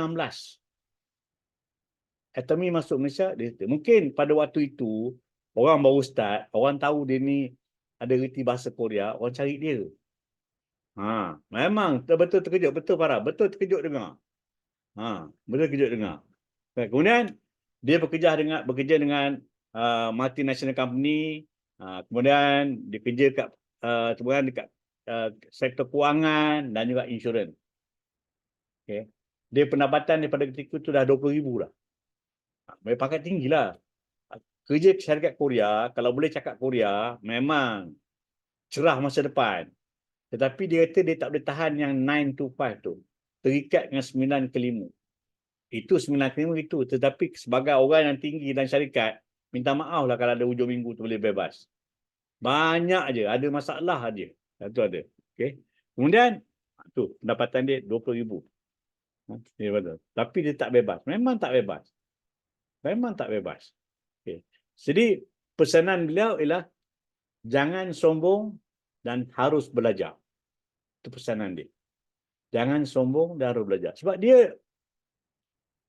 Atomi masuk Malaysia. Mungkin pada waktu itu, orang baru start, orang tahu dia ni ada reti bahasa Korea, orang cari dia. Memang betul terkejut. Betul Farah. Betul terkejut dengar. Betul terkejut dengar. Kemudian, dia bekerja dengan multinational company. Kemudian, dia kerja dekat sektor kewangan dan juga insurans. Okay. Dia pendapatan daripada ketika itu dah 20,000 lah. Pangkat tinggi lah. Kerja syarikat Korea, kalau boleh cakap Korea, memang cerah masa depan. Tetapi dia kata dia tak boleh tahan yang 9 to 5 tu. Terikat dengan 9 ke 5. Itu 9 ke 5 itu. Tetapi sebagai orang yang tinggi dan syarikat, minta maaf lah kalau ada hujung minggu tu boleh bebas. Banyak je. Ada masalah aja. Itu ada. Okay. Kemudian, tu pendapatan dia 20,000. Ya, betul. Tapi dia tak bebas. Memang tak bebas. Memang tak bebas. Okay. Jadi, pesanan beliau ialah jangan sombong dan harus belajar. Itu pesanan dia. Jangan sombong dan harus belajar. Sebab dia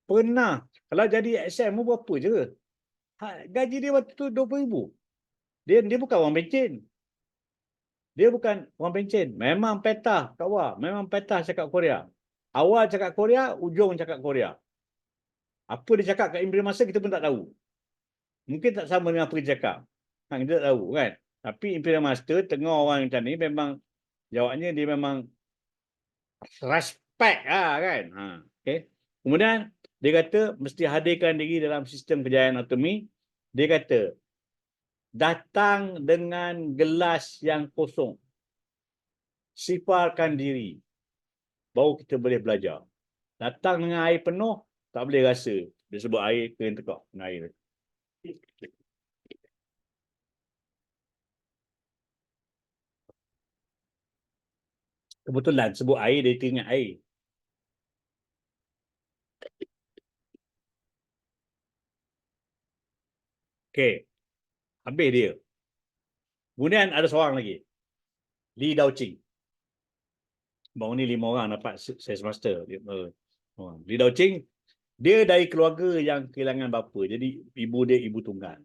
pernah, kalau jadi SM berapa je? Gaji dia waktu tu 20,000. Dia bukan orang pencen. Dia bukan orang pencen. Memang petah kat awal. Memang petah cakap Korea. Awal cakap Korea, ujung cakap Korea. Apa dia cakap kat Imperial Master kita pun tak tahu. Mungkin tak sama dengan apa dia cakap. Kita tak tahu kan. Tapi Imperial Master, tengah orang macam ni memang jawabnya dia memang respect lah kan. Okay. Kemudian dia kata mesti hadirkan diri dalam sistem kejayaan autonomi. Dia kata datang dengan gelas yang kosong. Siparkan diri. Baru kita boleh belajar. Datang dengan air penuh, tak boleh rasa. Dia sebut air, kena tekak dengan air. Kebetulan sebut air, dia teringat air. Okey. Habis dia. Kemudian ada seorang lagi. Li Daoqing. Baru ni 5 orang dapat sales master. Li Daoqing, dia dari keluarga yang kehilangan bapa. Jadi ibu dia ibu tunggal.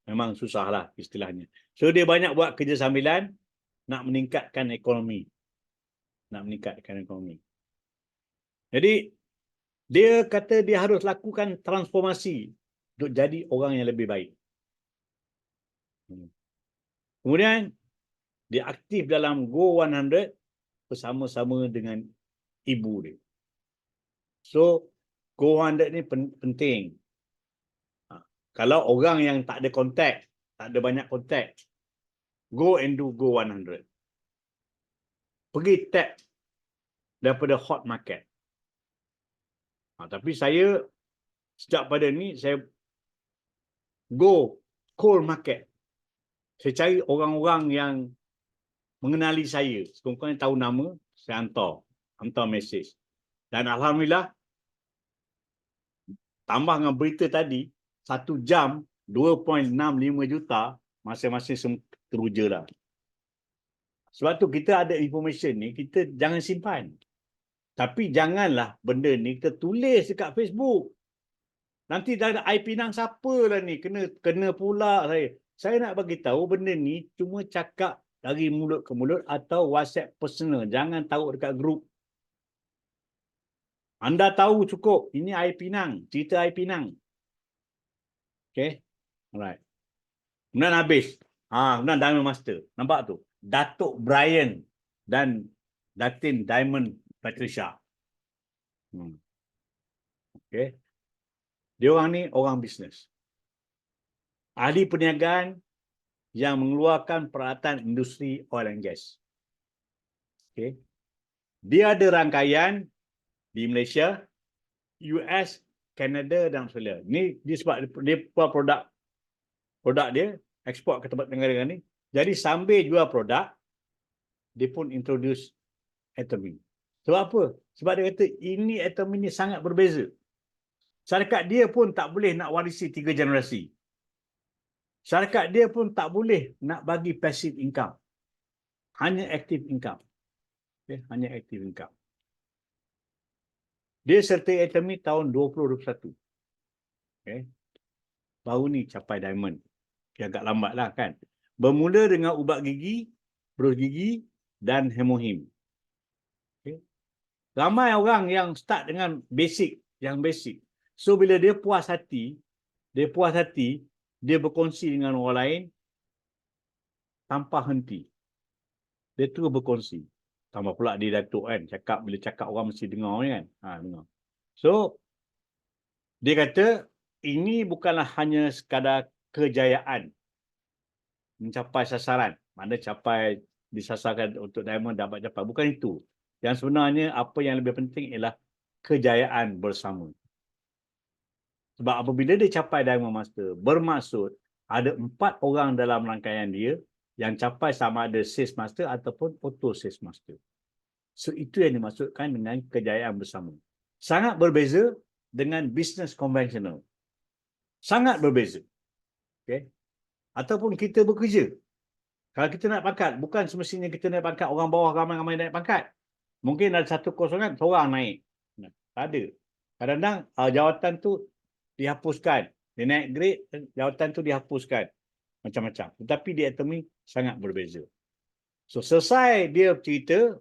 Memang susah lah istilahnya. So dia banyak buat kerja sambilan nak meningkatkan ekonomi. Jadi dia kata dia harus lakukan transformasi untuk jadi orang yang lebih baik. Kemudian dia aktif dalam Go 100 bersama-sama dengan ibu dia. So Go 100 ni penting. Kalau orang yang tak ada kontak, tak ada banyak kontak, go and do Go 100. Pergi tap daripada hot market. Tapi saya sejak pada ni saya go cold market. Saya cari orang-orang yang mengenali saya. Sekurang-kurangnya tahu nama, saya hantar mesej. Dan alhamdulillah tambah dengan berita tadi, 1 jam 2.65 juta masing-masing teruja lah. Sebab tu kita ada information ni, kita jangan simpan. Tapi janganlah benda ni kita tulis dekat Facebook. Nanti dah ada IP Nang siapa lah ni, kena pula saya. Saya nak bagi tahu benda ni cuma cakap dari mulut ke mulut atau WhatsApp personal. Jangan taruh dekat grup. Anda tahu cukup. Ini IP Nang. Cerita IP Nang. Okay. Alright. Kemudian habis. Kemudian Diamond Master. Nampak tu? Datuk Brian dan Datin Diamond Patricia. Okay. Dia orang ni orang bisnes. Ahli perniagaan yang mengeluarkan peralatan industri oil and gas. Okay. Dia ada rangkaian di Malaysia, US, Canada dan Australia. Ni sebab dia produk dia ekspor ke tempat negara ni. Jadi sambil jual produk, dia pun introduce Atomy. Sebab apa? Sebab dia kata ini Atomy ni sangat berbeza. Syarikat dia pun tak boleh nak warisi 3 generasi. Syarikat dia pun tak boleh nak bagi passive income. Hanya active income. Okay? Hanya active income. Dia sertai Atomy tahun 2021. Okay? Baru ni capai diamond. Okay, agak lambat lah kan. Bermula dengan ubat gigi, berus gigi dan hemohim. Okay? Ramai orang yang start dengan basic. So bila dia puas hati, dia berkongsi dengan orang lain tanpa henti. Dia terus berkongsi. Tambah pula dia Datuk kan. Bila cakap orang mesti dengar kan. Dengar. So, dia kata, ini bukanlah hanya sekadar kejayaan mencapai sasaran. Mana capai disasarkan untuk Diamond dapat capai. Bukan itu. Yang sebenarnya apa yang lebih penting ialah kejayaan bersama. Sebab apabila dia capai Diamond Master, bermaksud ada 4 orang dalam rangkaian dia yang capai sama ada Sales Master ataupun Auto Sales Master. So itu yang dimaksudkan dengan kejayaan bersama. Sangat berbeza dengan bisnes konvensional. Sangat berbeza. Okay? Ataupun kita bekerja. Kalau kita naik pangkat, bukan semestinya kita naik pangkat, orang bawah ramai-ramai naik pangkat. Mungkin ada satu kosongan, seorang naik. Tak ada. Kadang-kadang jawatan tu dihapuskan. Dia naik grade, jawatan tu dihapuskan. Macam-macam. Tetapi di Atomy sangat berbeza. So, selesai dia cerita,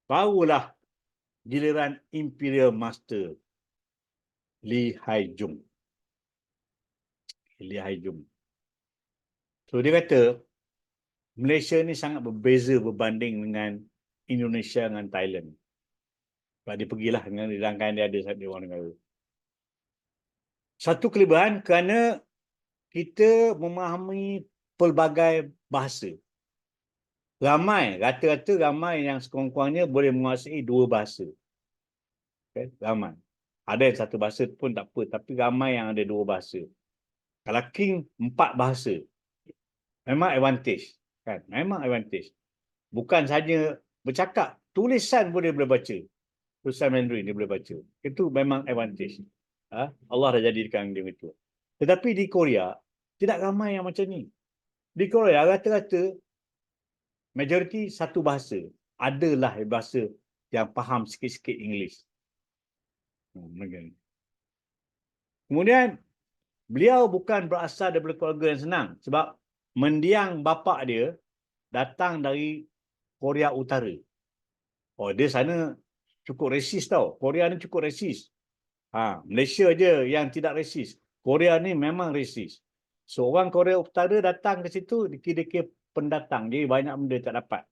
barulah giliran Imperial Master Lee Hai-jung. Lee Hai-jung. So, dia kata, Malaysia ni sangat berbeza berbanding dengan Indonesia dengan Thailand. Sebab dia pergilah dengan rangkaian dia ada satu orang negara. Satu kelebihan kerana kita memahami pelbagai bahasa. Rata-rata ramai yang sekurang-kurangnya boleh menguasai 2 bahasa. Okay? Ramai. Ada yang 1 bahasa pun tak apa, tapi ramai yang ada 2 bahasa. Kalau King 4 bahasa, memang advantage. Kan? Memang advantage. Bukan saja bercakap, tulisan pun dia boleh baca. Tulisan Mandarin dia boleh baca. Itu memang advantage. Allah dah jadikan dia itu. Tetapi di Korea, tidak ramai yang macam ni. Di Korea, rata-rata majoriti 1 bahasa. Adalah bahasa yang faham sikit-sikit English. Kemudian, beliau bukan berasal daripada keluarga yang senang. Sebab mendiang bapa dia datang dari Korea Utara. Oh, dia sana cukup resis tau. Korea ni cukup resis. Malaysia je yang tidak resis. Korea ni memang resis. So, orang Korea Utara datang ke situ, dikira-kira pendatang. Jadi, banyak benda tak dapat.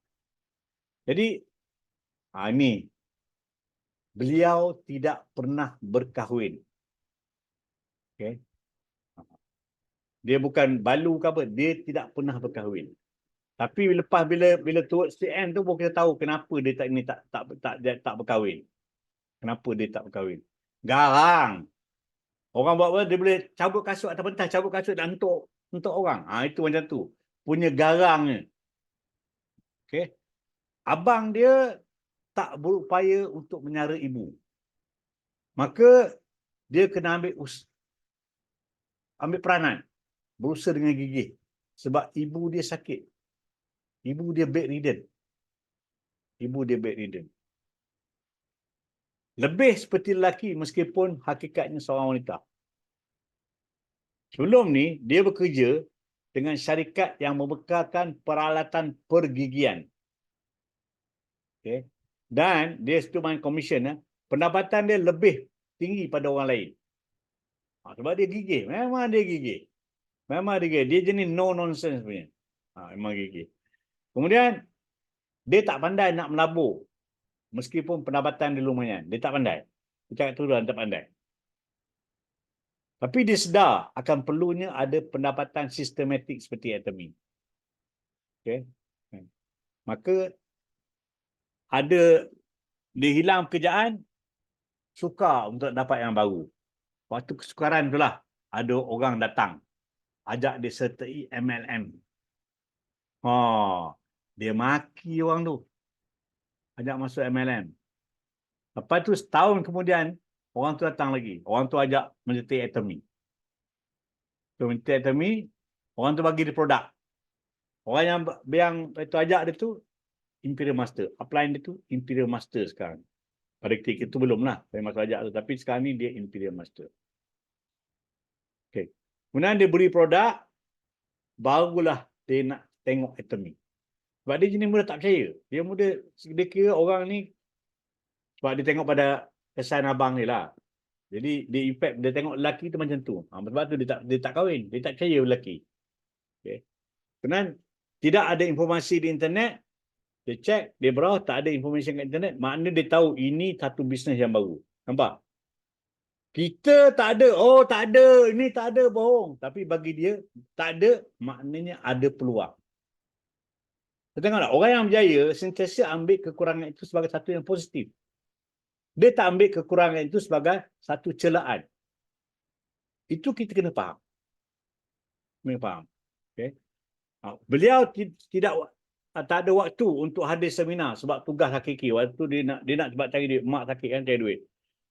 Jadi, ini. Beliau tidak pernah berkahwin. Okay. Dia bukan balu ke apa. Dia tidak pernah berkahwin. Tapi bila towards the end tu baru kita tahu kenapa dia tak berkahwin. Kenapa dia tak berkahwin. Garang. Orang buat apa? Dia boleh cabut kasut atas pentas, cabut kasut dan untuk orang. Itu macam tu. Punya garangnya. Okay. Abang dia tak berupaya untuk menyara ibu. Maka dia kena ambil peranan. Berusaha dengan gigih. Sebab ibu dia sakit. Ibu dia bedridden. Lebih seperti lelaki meskipun hakikatnya seorang wanita. Sebelum ni, dia bekerja dengan syarikat yang membekalkan peralatan pergigian. Okay. Dan dia situ main komisen. Pendapatan dia lebih tinggi pada orang lain. Sebab dia gigih. Memang dia gigih. Dia jenis no nonsense punya. Memang gigih. Kemudian, dia tak pandai nak melabur. Meskipun pendapatan dia lumayan. Dia tak pandai. Dia cakap tu tak pandai. Tapi dia sedar akan perlunya ada pendapatan sistematik seperti Atomy. Okay. Maka dia hilang pekerjaan, sukar untuk dapat yang baru. Waktu kesukaran itulah ada orang datang. Ajak dia sertai MLM. Dia maki orang tu. Ajak masuk MLM. Lepas tu setahun kemudian, orang tu datang lagi. Orang tu ajak menyertai Atomy. So, menyertai Atomy, orang tu bagi dia produk. Orang yang itu ajak dia tu, Imperial Master. Upline dia tu, Imperial Master sekarang. Pada ketika itu belum lah. Saya masuk ajak tu. Tapi sekarang ni dia Imperial Master. Okay. Kemudian dia beri produk, barulah dia nak tengok Atomy. Sebab dia jenis muda tak percaya. Dia kira orang ni, sebab dia tengok pada kesan abang ni lah. Jadi, dia tengok lelaki tu macam tu. Sebab tu dia tak kahwin. Dia tak percaya lelaki. Okay. Kemudian, tidak ada informasi di internet. Dia check, dia browse, tak ada information kat internet. Maknanya dia tahu ini satu bisnes yang baru. Nampak? Kita tak ada. Oh, tak ada. Ini tak ada, bohong. Tapi bagi dia, tak ada, maknanya ada peluang. Kita tengok tak? Orang yang berjaya sentiasa ambil kekurangan itu sebagai satu yang positif. Dia tak ambil kekurangan itu sebagai satu celaan. Itu kita kena faham. Kena faham. Okay? Beliau tidak tak ada waktu untuk hadir seminar sebab tugas hakiki. Waktu dia nak sebab cari duit. Mak sakit kan, cari duit.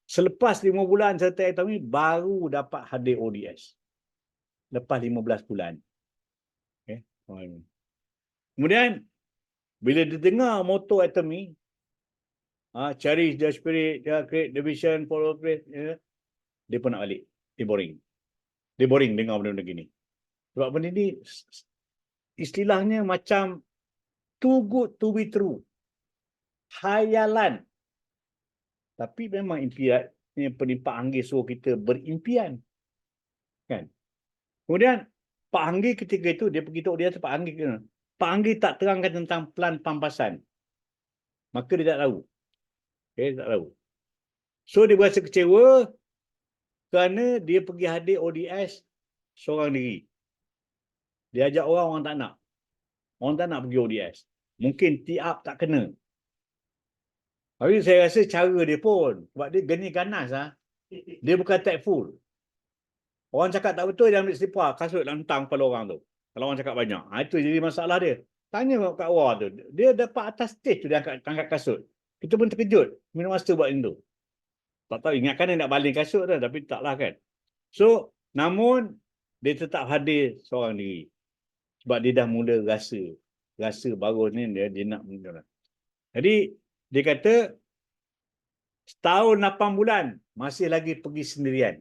Selepas 5 bulan serta ekonomi baru dapat hadir ODS. Lepas 15 bulan. Okay? Kemudian bila dia dengar moto Atomy, cherish the spirit, create the vision, follow faith, dia pun nak balik. Dia boring. Dia boring dengar benda-benda gini. Sebab benda ni istilahnya macam too good to be true. Hayalan. Tapi memang impian, penimpa Anggi suruh kita berimpian. Kan? Kemudian Pak Anggi ketika itu dia pergi tok dia Pak Anggi kena. Pak Anggi tak terangkan tentang plan pampasan. Maka dia tak tahu. Okay, tak tahu. So dia berasa kecewa kerana dia pergi hadir ODS seorang diri. Dia ajak orang, orang tak nak. Orang tak nak pergi ODS. Mungkin tiap tak kena. Tapi saya rasa cara dia pun, sebab dia geni ganas dia bukan tactful. Orang cakap tak betul, dia ambil selipar, kasut lantang kepala orang tu. Kalau orang cakap banyak. Itu jadi masalah dia. Tanya kat orang tu. Dia dapat atas stage tu, dia angkat kasut. Kita pun terkejut. Minum master buat itu. Tak tahu, ingatkan dia nak baling kasut tu, tapi taklah kan. So, namun, dia tetap hadir seorang diri. Sebab dia dah mula rasa baru ni dia nak mula. Jadi, dia kata, setahun 8 bulan, masih lagi pergi sendirian.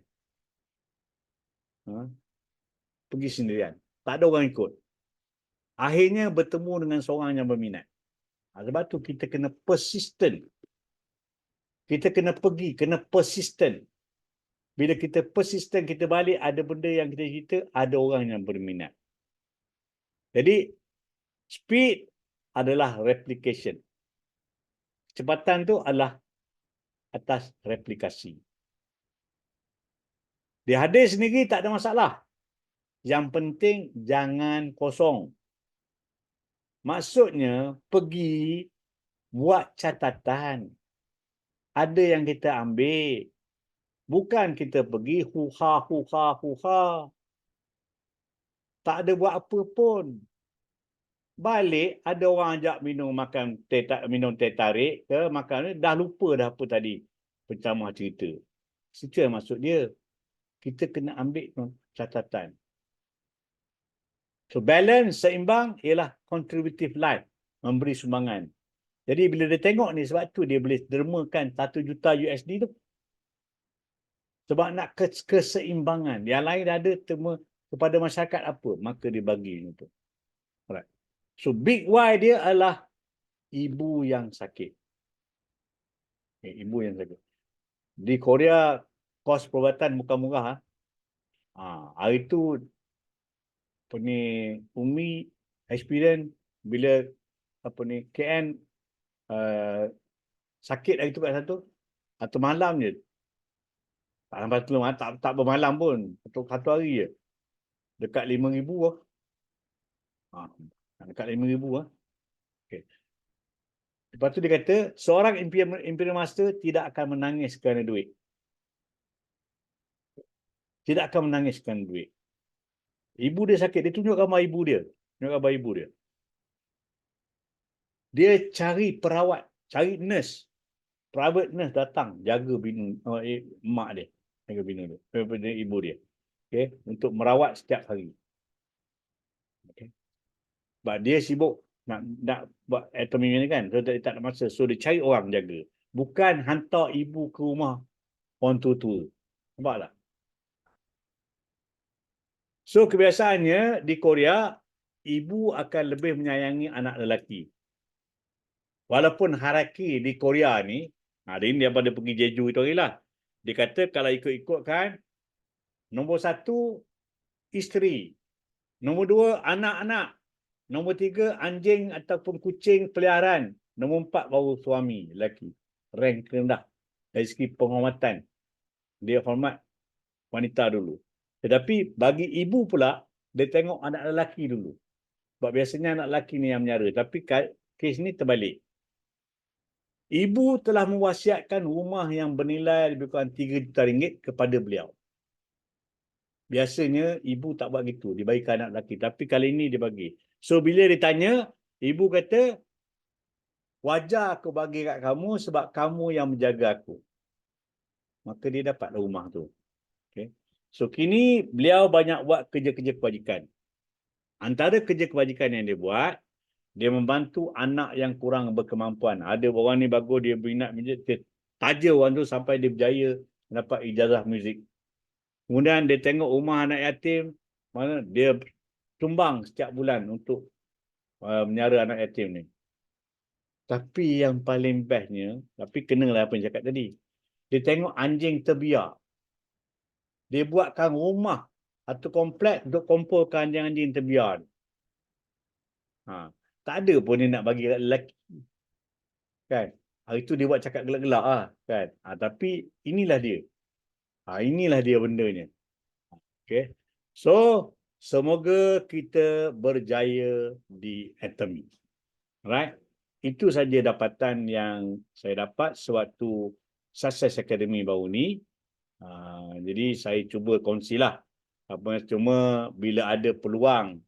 Pergi sendirian. Tak ada orang ikut. Akhirnya bertemu dengan seorang yang berminat. Sebab tu kita kena persistent. Kita kena pergi, kena persistent. Bila kita persistent, kita balik, ada benda yang kita cerita, ada orang yang berminat. Jadi, speed adalah replication. Kecepatan tu adalah atas replikasi. Dia hadir sendiri tak ada masalah. Yang penting jangan kosong. Maksudnya pergi buat catatan. Ada yang kita ambil. Bukan kita pergi huha. Tak ada buat apa pun. Balik ada orang ajak minum teh tarik ke makan, dah lupa dah apa tadi pencamah cerita. Situ yang maksud dia. Kita kena ambil catatan. So balance, seimbang ialah contributive life, memberi sumbangan. Jadi bila dia tengok ni, sebab tu dia boleh dermakan 1 juta USD tu. Sebab nak keseimbangan. Yang lain ada terma kepada masyarakat apa, maka dia bagi itu. Alright. So big why dia adalah ibu yang sakit. Ibu yang sakit. Di Korea kos perubatan bukan murah. Hari tu Umi experience bila KN sakit hari tu kat satu atau malam je. Tak sampai tu, tak bermalam pun. Satu hari je. Dekat 5,000 lah. Dekat 5,000 lah. Okay. Lepas tu dia kata, seorang Imperial Master tidak akan menangis kerana duit. Tidak akan menangis kerana duit. Ibu dia sakit, dia tunjuk gambar ibu dia. Tunjuk gambar ibu dia. Dia cari perawat, cari nurse. Private nurse datang, jaga binu mak dia. Jaga binu dia. Ibu dia. Okay? Untuk merawat setiap hari. Okay? Sebab dia sibuk nak buat Atomy ni kan. So, dia tak ada masa. So, dia cari orang jaga. Bukan hantar ibu ke rumah orang tua-tua. Nampak tak? So, kebiasaannya di Korea, ibu akan lebih menyayangi anak lelaki. Walaupun hierarki di Korea ni, hari ni daripada pergi Jeju itu hari lah. Dia kata kalau ikut-ikutkan, nombor 1, isteri. Nombor 2, anak-anak. Nombor 3, anjing ataupun kucing peliharaan. Nombor 4, baru suami, lelaki. Rank rendah. Dari segi penghormatan. Dia hormat wanita dulu. Tetapi bagi ibu pula, dia tengok anak lelaki dulu. Sebab biasanya anak lelaki ni yang menyara. Tapi kes ni terbalik. Ibu telah mewasiatkan rumah yang bernilai lebih kurang 3 juta ringgit kepada beliau. Biasanya ibu tak buat gitu. Dia bagi ke anak lelaki. Tapi kali ini dia bagi. So bila ditanya, ibu kata, wajar aku bagi kat kamu sebab kamu yang menjaga aku. Maka dia dapat rumah tu. Okay. So kini beliau banyak buat kerja-kerja kebajikan. Antara kerja kebajikan yang dia buat, dia membantu anak yang kurang berkemampuan. Ada orang ni bagus, dia berminat muzik, dia taja orang tu sampai dia berjaya dapat ijazah muzik. Kemudian dia tengok rumah anak yatim, mana dia tumbang setiap bulan untuk menyara anak yatim ni. Tapi yang paling bestnya, tapi kenalah apa yang cakap tadi. Dia tengok anjing terbiak. Dia buatkan rumah atau komplek untuk kumpulkan anjing-anjing terbiak. Tak ada pun dia nak bagi lelaki. Kan? Hari tu dia buat cakap gelak-gelak lah. Kan? Tapi inilah dia. Inilah dia bendanya. Okay. So, semoga kita berjaya di Atomy. Right? Itu saja dapatan yang saya dapat sewaktu Success Academy baru ni. Jadi saya cuba kongsilah. Cuma bila ada peluang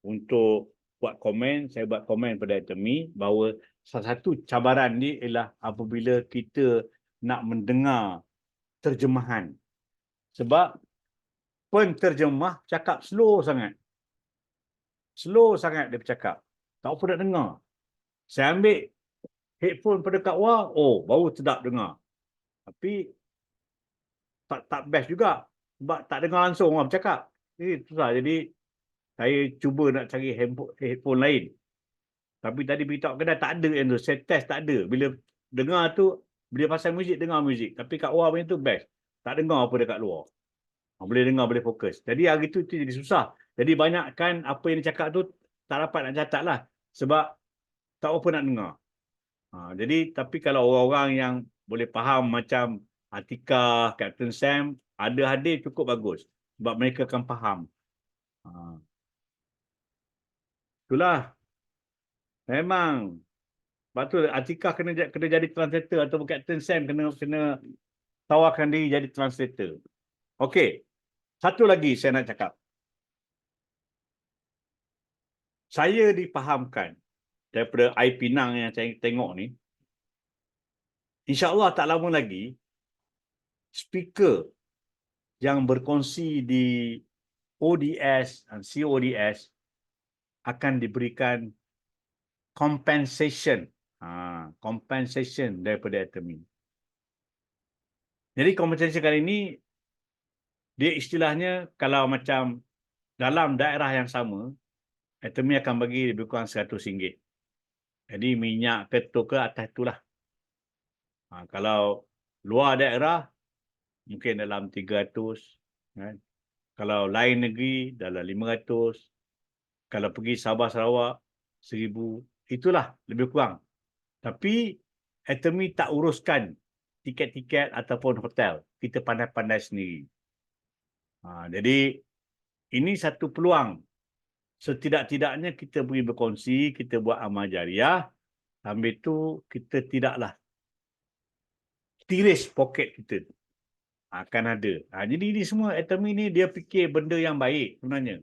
untuk buat komen, saya buat komen pada Atomy bahawa salah satu cabaran ni ialah apabila kita nak mendengar terjemahan. Sebab penterjemah cakap slow sangat. Slow sangat dia bercakap. Tak apa nak dengar. Saya ambil headphone pada Kak Wah, baru sedap dengar. Tapi tak best juga. Sebab tak dengar langsung orang bercakap. Susah. Jadi saya cuba nak cari headphone lain. Tapi tadi beritahu kedai tak ada yang tu. Saya test tak ada. Bila dengar tu, bila pasal muzik, dengar muzik. Tapi Kak Wah punya tu best. Tak dengar apa dekat luar. Boleh dengar, boleh fokus. Jadi hari tu jadi susah. Jadi banyakkan apa yang dia cakap tu tak dapat nak catat lah. Sebab tak apa nak dengar. Jadi tapi kalau orang-orang yang boleh faham macam Atika, Captain Sam, ada hadir cukup bagus. Sebab mereka akan faham. Itulah. Memang. Sebab tu Atika kena jadi translator atau Captain Sam kena tawarkan diri jadi translator. Okey. Satu lagi saya nak cakap. Saya dipahamkan daripada I Pinang yang saya tengok ni, insya-Allah tak lama lagi speaker yang berkongsi di ODS dan CODS akan diberikan compensation. Compensation daripada Atomy. Jadi compensation kali ini dia istilahnya kalau macam dalam daerah yang sama, Atomy akan bagi lebih kurang RM100. Jadi minyak ketuk ke atas itulah. Kalau luar daerah mungkin dalam 300, kan? Kalau lain negeri dalam 500, kalau pergi Sabah Sarawak 1000, itulah lebih kurang. Tapi Atomy tak uruskan tiket-tiket ataupun hotel. Kita pandai-pandai sendiri. Jadi ini satu peluang. Setidak-tidaknya kita pergi berkongsi, kita buat amal jariah. Sambil itu kita tidaklah tiris poket kita. Akan ada. Jadi ini semua Atomy ni dia fikir benda yang baik sebenarnya.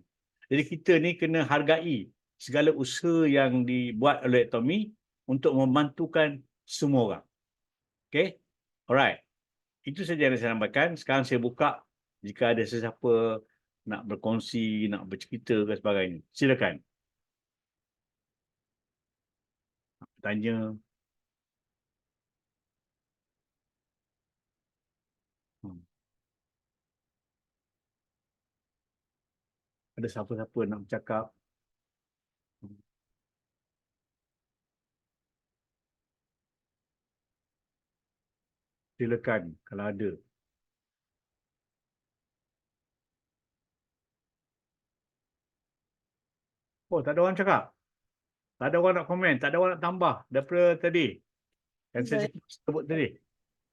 Jadi kita ni kena hargai segala usaha yang dibuat oleh Atomy untuk membantukan semua orang. Okay? Alright. Itu saja yang saya sampaikan. Sekarang saya buka jika ada sesiapa nak berkongsi, nak bercerita dan sebagainya. Silakan. Tanya. Ada siapa-siapa nak bercakap. Silakan kalau ada. Tak ada orang cakap. Tak ada orang nak komen, tak ada orang nak tambah daripada tadi. Yang saya Baik. sebut tadi.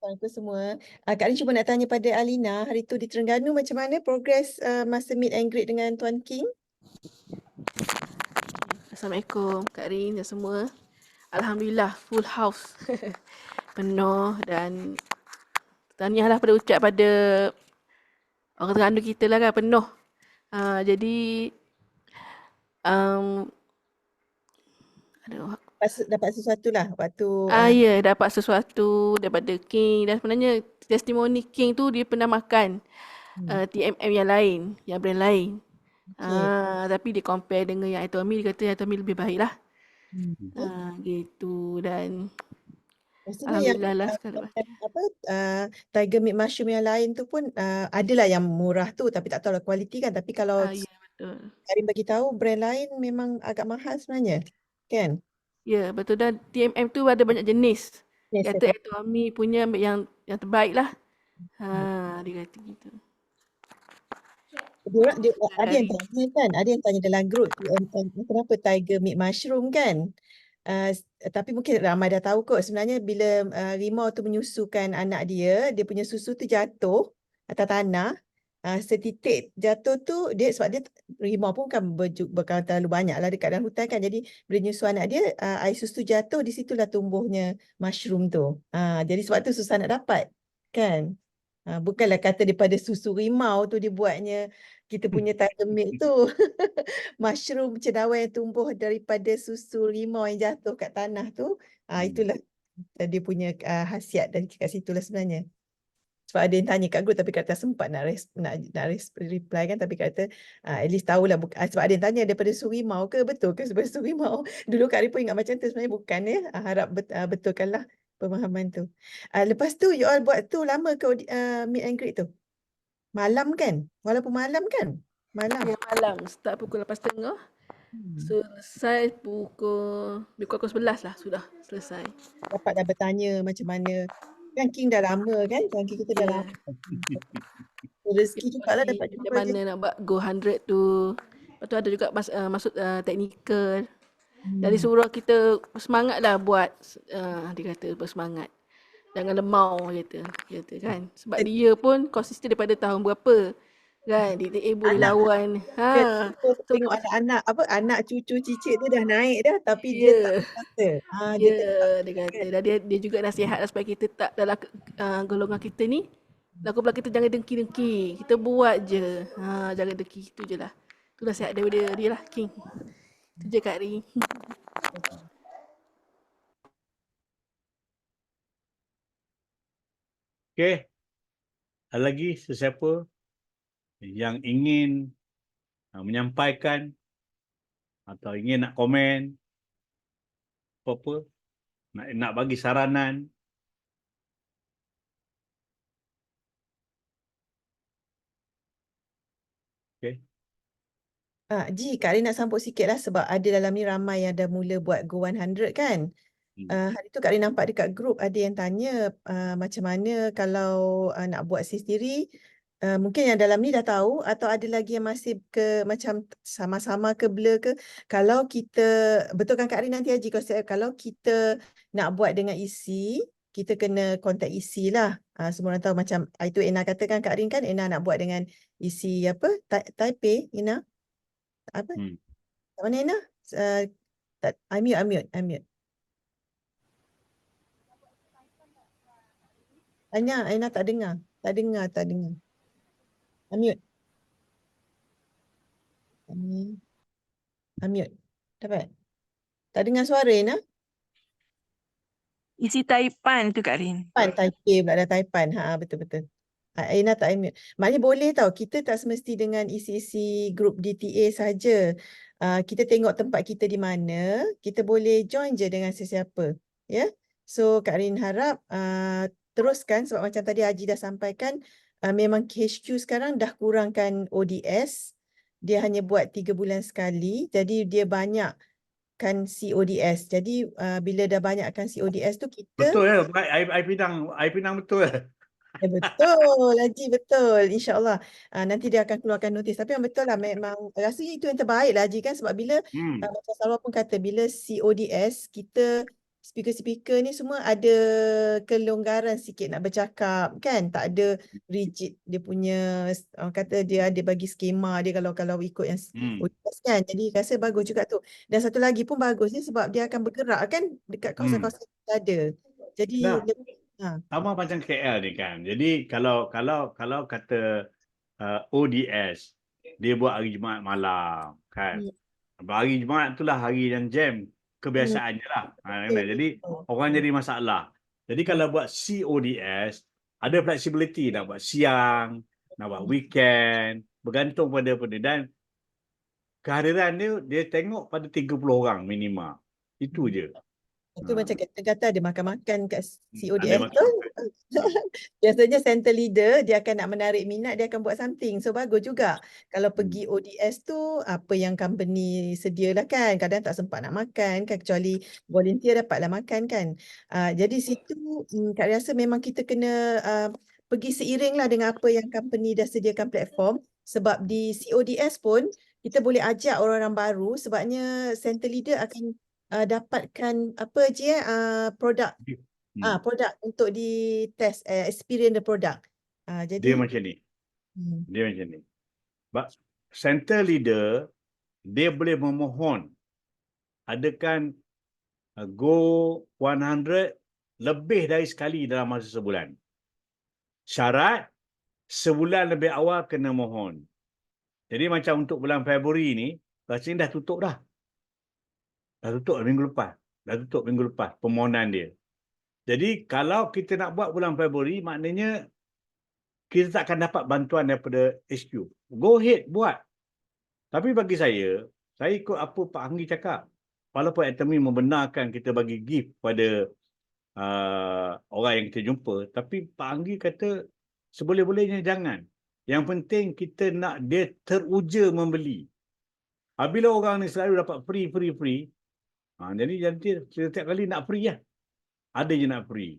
Assalamualaikum semua. Kak Rin cuba nak tanya pada Alina, hari tu di Terengganu macam mana progres masa meet and greet dengan Tuan King? Assalamualaikum Kak Rin dan semua. Alhamdulillah full house. Penuh dan tahniahlah pada ucap pada orang Terengganu kita lah kan, penuh. Jadi aduh, Dapat sesuatu lah waktu ya dapat sesuatu daripada King dan sebenarnya testimoni King tu dia pernah makan TMM yang lain, yang brand lain. Tapi dia compare dengan yang Atomy, dia kata yang Atomy lebih baik lah. Gitu dan pastinya yang alhamdulillah lah sekali. Tiger Meat Mushroom yang lain tu pun adalah yang murah tu tapi tak tahu lah kualiti kan. Tapi kalau Ya betul. Karim bagi tahu brand lain memang agak mahal sebenarnya. Kan? Ya betul, dan TMM tu ada banyak jenis. Yes, Kata Atomy punya yang terbaik lah. Dia kata gitu. Ada yang tanya kan, ada yang tanya dalam grup kenapa Tiger Meat Mushroom kan. Tapi mungkin ramai dah tahu kot sebenarnya bila rimau tu menyusukan anak dia punya susu tu jatuh atas tanah. Setitik jatuh tu dia sebab dia rimau pun kan bukan terlalu banyak lah dekat dalam hutan kan, jadi bila nyusu anak dia air susu jatuh, di situlah tumbuhnya mushroom tu. Jadi sebab tu susah nak dapat kan. Bukanlah kata daripada susu rimau tu dibuatnya kita punya tiger milk tu. Mushroom cendawan yang tumbuh daripada susu rimau yang jatuh kat tanah tu, itulah dia punya khasiat dan kat situlah sebenarnya. Sebab ada yang tanya kat group tapi kata sempat nak reply kan, tapi kata at least tahulah sebab ada yang tanya daripada susu rimau ke, betul ke daripada susu rimau. Dulu Kak Rin pun ingat macam tu, sebenarnya bukan ya. Harap betulkanlah pemahaman tu. Lepas tu you all buat tu lama ke meet and greet tu? Malam kan? Walaupun malam kan? Malam. Ya malam, start pukul 8.30. Selesai lebih kurang pukul 11 lah sudah selesai. Dapat dah bertanya macam mana. Kan King dah lama kan? Tuan King kita dah lama. Rezeki juga lah dapat jumpa macam mana nak buat Go 100 tu. Lepas tu ada juga masuk teknikal. Dari surau kita semangat lah buat. Dia kata bersemangat. Jangan lemau kata kan. Sebab dia pun konsisten daripada tahun berapa. Kan DTA boleh lawan. Tengok anak-anak anak cucu cicit dia dah naik dah tapi dia tak kata. Dia kata. Dan dia juga nasihat supaya kita tak dalam golongan kita ni. Lagu belakang kita jangan dengki-dengki. Kita buat je. Jangan dengki. Itu je lah. Itu nasihat daripada dia lah, King. Itu je Kak Ri. Okey. Ada lagi sesiapa yang ingin menyampaikan atau ingin nak komen apa-apa, nak bagi saranan. Okey. Ji, Kak Rin nak sambut sikit lah sebab ada dalam ni ramai yang dah mula buat Go 100 kan. Hari tu Kak Rin nampak dekat grup ada yang tanya macam mana kalau nak buat sendiri. Mungkin yang dalam ni dah tahu atau ada lagi yang masih macam sama-sama ke blur ke. Kalau kita, betul kan Kak Rin nanti Haji kalau kita nak buat dengan isi, kita kena kontak isi lah. Semua orang tahu macam itu Ena kata kan Kak Rin kan, Ena nak buat dengan isi apa? Taipei, Ena? Apa? Kat mana Ena? Unmute. Tanya, Aina tak dengar. Tak dengar. Unmute. Unmute. Dapat? Tak dengar suara, Aina? Isi Taipan tu Kak Rin. Taipei pula dah Taipan. Betul-betul. Aina tak unmute. Maknanya boleh tau. Kita tak semesti dengan isi-isi grup DTA saja. Kita tengok tempat kita di mana. Kita boleh join je dengan sesiapa. Ya. So Kak Rin harap teruskan sebab macam tadi Haji dah sampaikan memang HQ sekarang dah kurangkan ODS. Dia hanya buat 3 bulan sekali. Jadi dia banyakkan CODS. Jadi bila dah banyakkan CODS tu kita Betul ya, air pinang betul ya. Betul, Haji, betul. InsyaAllah. Nanti dia akan keluarkan notis. Tapi yang betul lah, memang rasanya itu yang terbaik lah, Haji, kan. Sebab bila, Hmm. macam Salwa pun kata, bila CODS, kita speaker-speaker ni semua ada kelonggaran sikit nak bercakap, kan. Tak ada rigid dia punya, orang kata dia ada bagi skema dia kalau ikut yang Hmm. ODS, kan. Jadi rasa bagus juga tu. Dan satu lagi pun bagusnya sebab dia akan bergerak, kan, dekat Hmm. kawasan-kawasan yang kita ada. Jadi, Nah, ha. sama macam KL ni kan. Jadi kalau kata ODS, dia buat hari Jumaat malam kan. Hmm. Hari Jumaat itulah hari yang jam. Kebiasaannya lah. Betul, Jadi betul. orang jadi masalah. Jadi kalau buat CODS, ada flexibility nak buat siang, nak buat weekend, bergantung pada dan kehadiran dia tengok pada 30 orang minima. Itu je. Itu macam kita kata ada makan-makan kat Ada CODS tu. makan-makan. Biasanya center leader dia akan nak menarik minat, dia akan buat something. So bagus juga. Kalau Hmm. pergi ODS tu, apa yang company sedialah, kan. Kadang tak sempat nak makan, kan, kecuali volunteer dapatlah makan, kan. Jadi situ Kak rasa memang kita kena pergi seiring lah dengan apa yang company dah sediakan platform. Sebab di CODS pun kita boleh ajak orang-orang baru, sebabnya center leader akan dapatkan apa je produk Hmm. produk untuk ditest experience the product. Dia Jadi macam ni. hmm, Dia macam ni. Center leader, dia boleh memohon adakan go 100 lebih dari sekali dalam masa sebulan. Syarat, sebulan lebih awal kena mohon. Jadi macam untuk bulan Februari ni, rasanya dah tutup dah. Dah tutup minggu lepas. Dah tutup minggu lepas permohonan dia. Jadi kalau kita nak buat bulan Februari, maknanya kita tak akan dapat bantuan daripada HQ. Go ahead, buat. Tapi bagi saya ikut apa Pak Anggi cakap. Walaupun Atomy membenarkan kita bagi gift pada orang yang kita jumpa, tapi Pak Anggi kata seboleh-bolehnya jangan. Yang penting kita nak dia teruja membeli. Apabila orang ni selalu dapat free, jadi setiap kali nak free lah. Ada je nak free.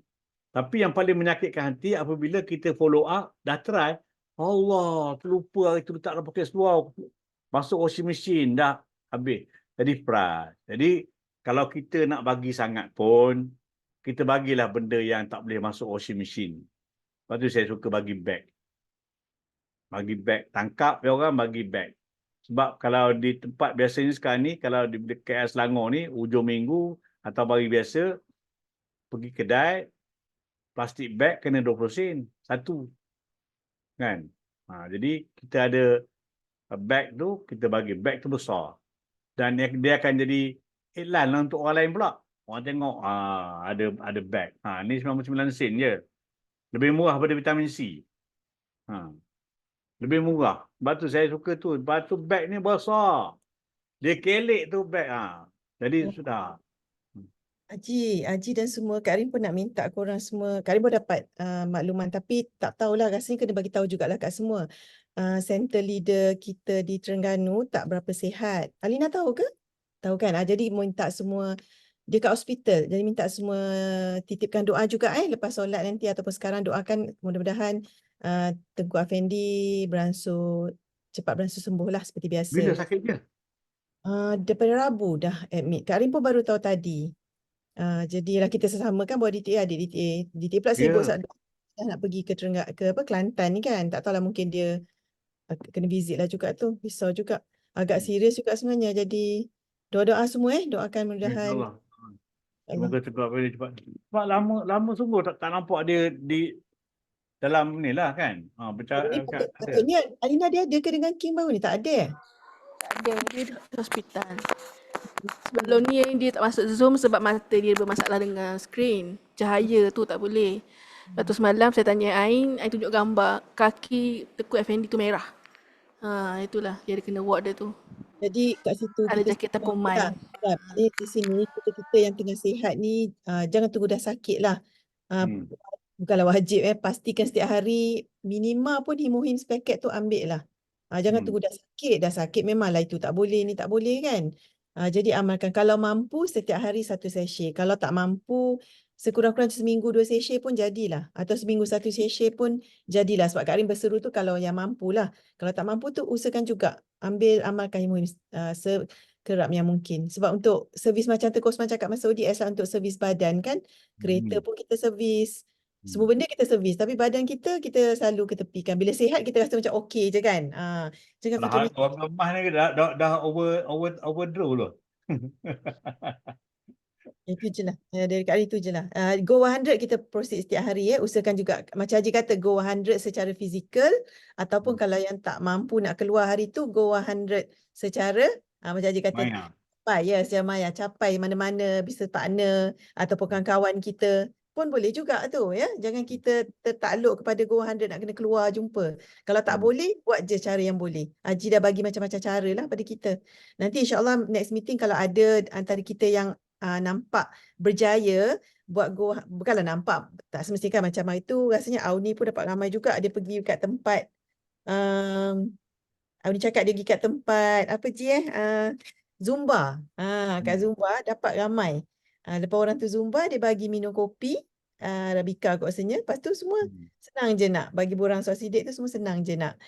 Tapi yang paling menyakitkan hati apabila kita follow up, dah try, Allah, terlupa hari tu letak dalam poket seluar, masuk washing machine, dah habis. Jadi frust. Jadi kalau kita nak bagi sangat pun, kita bagilah benda yang tak boleh masuk washing machine. Lepas tu saya suka bagi bag. Bagi bag. Tangkap ya orang, bagi bag. Sebab kalau di tempat biasanya sekarang ni, kalau di KL Selangor ni, hujung minggu atau hari biasa, pergi kedai, plastik bag kena 20 sen. Satu. Kan? Jadi kita ada bag tu, kita bagi. Bag tu besar. Dan dia akan jadi iklan lah untuk orang lain pula. Orang tengok, ada bag. Ni 99 sen je. Lebih murah daripada vitamin C. Lebih murah. Sebab tu saya suka tu. Sebab tu bag ni besar. Dia kelek tu bag. Jadi sudah. Haji dan semua, Kak Rin pun nak minta korang semua. Kak Rin pun dapat makluman, tapi tak tahulah, rasanya kena bagi tahu jugalah kat semua. Center leader kita di Terengganu tak berapa sihat. Alina tahu ke? Tahu kan? Jadi minta semua, dia kat hospital. Jadi minta semua titipkan doa juga lepas solat nanti ataupun sekarang, doakan mudah-mudahan Tengku Afendi cepat beransur sembuh lah seperti biasa. Bila sakit dia? Daripada Rabu dah admit. Kak Rin pun baru tahu tadi. Jadilah kita sesama kan buat DTA, adik DTA pula sibuk Ya. dah nak pergi ke Kelantan ni kan. Tak tahulah, mungkin dia kena visit lah juga tu. Risau juga. Agak serius juga sebenarnya. Jadi doa-doa semua doakan mudah-mudahan. InsyaAllah. Semoga cepat. Sebab lama sungguh tak nampak dia di dalam ni lah kan. Patutnya Alina dia ada ke dengan Kim baru ni? Tak ada. Tak ada, dia di hospital. Sebelum ni dia tak masuk Zoom sebab mata dia bermasalah dengan skrin. Cahaya tu tak boleh. Lepas tu semalam saya tanya Ain tunjuk gambar kaki Tengku Effendi tu merah. Itulah dia ada kena ward dia tu. Jadi kat situ Ada kita jaket terpomai. Jadi di sini kita yang tengah sihat ni jangan tunggu dah sakit lah. Bukanlah wajib pastikan setiap hari minima pun Himohim sepaket tu ambil lah. Jangan tunggu dah sakit memanglah itu tak boleh, ni tak boleh kan. Jadi amalkan, kalau mampu setiap hari 1 sachet. Kalau tak mampu sekurang-kurang seminggu 2 sesi pun jadilah. Atau seminggu 1 sesi pun jadilah. Sebab Kak Rin berseru tu kalau yang mampu lah. Kalau tak mampu tu usahakan juga amalkan ilmu sekerap yang mungkin. Sebab untuk servis macam tu, Kosman cakap masa ODS lah untuk servis badan kan. Kereta pun kita servis. Semua benda kita servis. Tapi badan kita selalu ketepikan. Bila sihat kita rasa macam okey je kan. Jangan fikir Kalau macam orang lemah ni dah overdraw loh. itu je lah. Dari Kak Ari itu je lah. Go 100 kita proceed setiap hari ya. Usahakan juga macam Haji kata go 100 secara fizikal ataupun kalau yang tak mampu nak keluar hari tu go 100 secara macam Haji kata Maya. capai ya secara maya, capai mana-mana business partner ataupun kawan-kawan kita pun boleh juga tu ya. Jangan kita tertakluk kepada go 100 nak kena keluar jumpa. Kalau tak boleh buat je cara yang boleh. Haji dah bagi macam-macam cara lah pada kita. Nanti insya-Allah next meeting kalau ada antara kita yang nampak berjaya buat go, bukanlah nampak, tak semestinya kan macam itu. Rasanya Auni pun dapat ramai juga. Dia pergi kat tempat Auni cakap dia pergi kat tempat apa je Zumba. Kat Zumba dapat ramai. Lepas orang tu Zumba dia bagi minum kopi Arabica kot rasanya. Lepas tu semua senang je nak bagi borang suasidik tu, semua senang je nak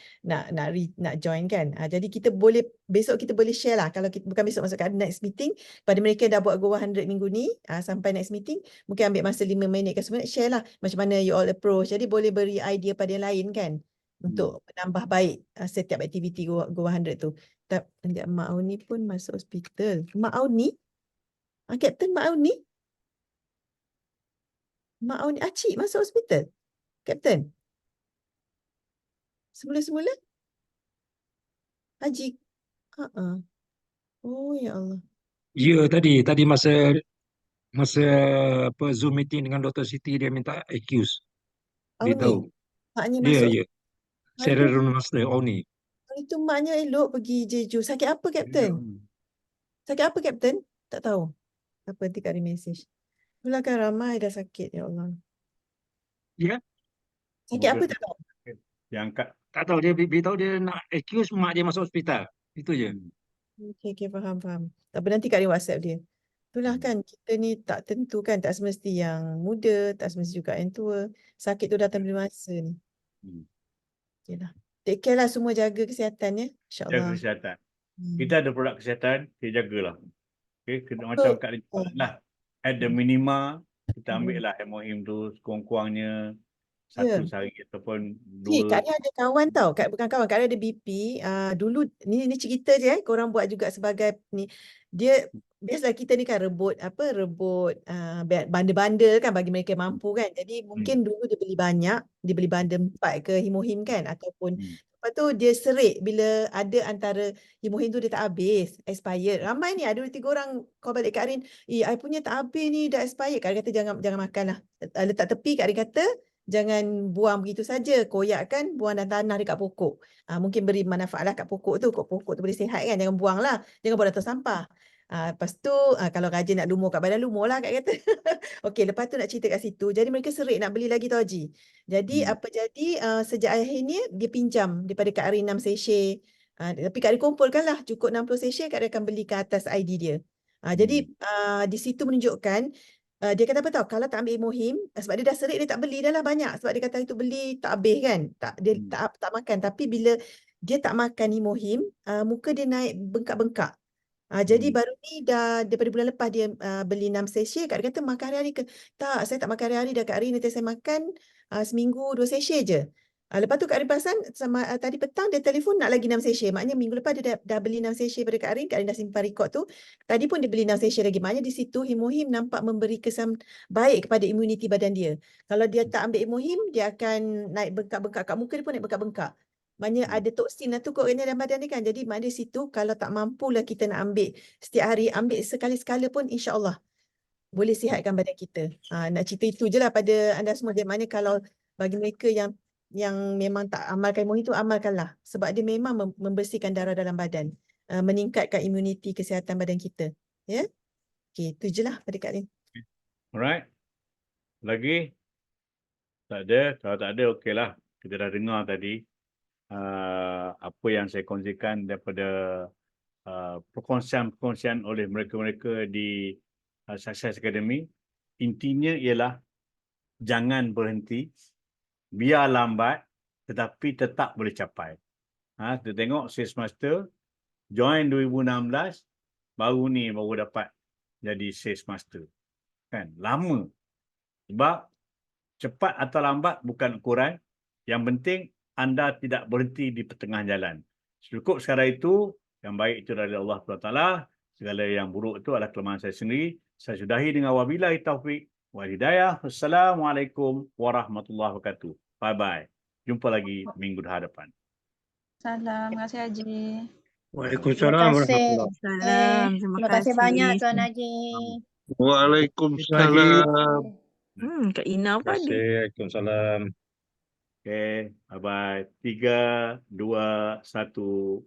join kan. Jadi kita boleh besok kita boleh share lah, kalau kita, bukan besok, masuk kat next meeting pada mereka yang dah buat go 100 minggu ni sampai next meeting mungkin ambil masa 5 minit ke 10 minit share lah macam mana you all approach. Jadi boleh beri idea pada yang lain kan untuk menambah baik setiap aktiviti go 100 tu. Mak Auni pun masuk hospital. Mak Auni? Kapten Mak Auni? Mak Auni, Acik masuk hospital? Kapten? Semula-semula? Haji? Oh ya Allah. Ya, tadi masa apa Zoom meeting dengan Dr. Siti dia minta accuse. Dia Auni? tahu. Maknya Ya, masuk. ya. Sarah Aduh, Master Oni. itu maknya elok pergi Jeju. Sakit apa Kapten? Sakit apa Kapten? Tak tahu. Apa nanti Kak ada message. Itulah kan ramai dah sakit ya Allah. Ya, Sakit apa tak tahu. Dia angkat. tak tahu dia beritahu dia nak accuse mak dia masuk hospital. Itu je. Okey, faham. Tak apa, nanti Kak ada WhatsApp dia. Itulah kan kita ni tak tentu kan, tak semesti yang muda, tak semesti juga yang tua. Sakit tu datang bila masa ni. Okeylah. Take care lah semua, jaga kesihatan ya. Jaga InsyaAllah. kesihatan. Kita ada produk kesihatan, kita jagalah. Okay, kena macam Kak Rin cakap lah. At the minima, kita ambil lah hemohim tu sekurang-kurangnya satu sehari ataupun Kak dua. ni ada kawan tau, bukan kawan, Kak ni ada BP. Dulu ni cerita je korang buat juga sebagai ni. Dia biasalah kita ni kan rebut bundle-bundle kan bagi mereka yang mampu kan. Jadi mungkin dulu dia beli banyak, dia beli bundle 4 ke himohim kan, ataupun lepas tu dia serik bila ada antara himohim tu dia tak habis, expired. Ramai ni ada 2-3 orang call balik Kak Rin, I punya tak habis ni, dah expired. Kak Rin kata jangan makan lah. Letak tepi. Kak Rin kata jangan buang begitu saja, koyakkan, buang dan tanah dekat pokok. Mungkin beri manfaat lah kat pokok tu. Pokok tu boleh sihat kan, jangan buang lah. Jangan buang dalam sampah. Lepas tu kalau rajin nak lumur kat badan, lumur lah Kak kata. Okey, lepas tu nak cerita kat situ. Jadi mereka serik nak beli lagi tau Haji. Jadi apa jadi sejak akhir ni dia pinjam daripada Kak Ari 6 sachet. Tapi Kak Ari kumpulkan lah cukup 60 sachet, Kak Ari akan beli ke atas ID dia. Jadi di situ menunjukkan dia kata apa tahu, kalau tak ambil Imuhim, sebab dia dah serik, dia tak beli dah lah banyak. Sebab dia kata itu beli tak habis kan. Dia tak makan. Tapi bila dia tak makan Imuhim, muka dia naik bengkak-bengkak. Jadi baru ni dah daripada bulan lepas dia beli 6 sachet. Kak dia kata makan hari-hari ke? Tak, saya tak makan hari-hari dah Kak Ri. Nanti saya makan seminggu 2 sachet je. Lepas tu Kak Ri perasan tadi petang dia telefon nak lagi 6 sachet. Maknanya minggu lepas dia dah beli 6 sachet pada Kak Ri. Kak Ri dah simpan rekod tu. Tadi pun dia beli 6 sachet lagi. Maknanya di situ Himohim nampak memberi kesan baik kepada imuniti badan dia. Kalau dia tak ambil Himohim, dia akan naik bengkak-bengkak. Kat muka dia pun naik bengkak-bengkak. Maknanya ada toksin lah tu kot dalam badan dia kan. Jadi maknanya di situ kalau tak mampulah kita nak ambil setiap hari, ambil sekali-sekala pun insya-Allah boleh sihatkan badan kita. Nak cerita itu je lah pada anda semua. Dia maknanya kalau bagi mereka yang memang tak amalkan imun itu, amalkanlah. Sebab dia memang membersihkan darah dalam badan. Meningkatkan imuniti kesihatan badan kita. Ya? Okey, itu je lah pada Kak Lin. Alright. Lagi? Tak ada. Kalau tak ada, okeylah. Kita dah dengar tadi apa yang saya kongsikan daripada perkongsian oleh mereka-mereka di Success Academy. intinya ialah jangan berhenti, biar lambat tetapi tetap boleh capai. Kita tengok Sales Master join 2016, baru dapat jadi Sales Master. Kan? Lama. Sebab cepat atau lambat bukan ukuran. Yang penting anda tidak berhenti di pertengah jalan. Cukup sekadar itu, yang baik itu dari Allah SWT. Segala yang buruk itu adalah kelemahan saya sendiri. Saya sudahi dengan wabillahi taufik wal hidayah. Wassalamualaikum warahmatullahi wabarakatuh. Bye-bye. Jumpa lagi minggu hadapan. Salam. Terima kasih Haji. Waalaikumsalam warahmatullahi wabarakatuh. Salam, terima Terima kasih banyak kasih. Tuan Haji. Waalaikumsalam. Kak Ina Terima apa ada? kasih. Waalaikumsalam. Okay, bye-bye. 3, 2, 1.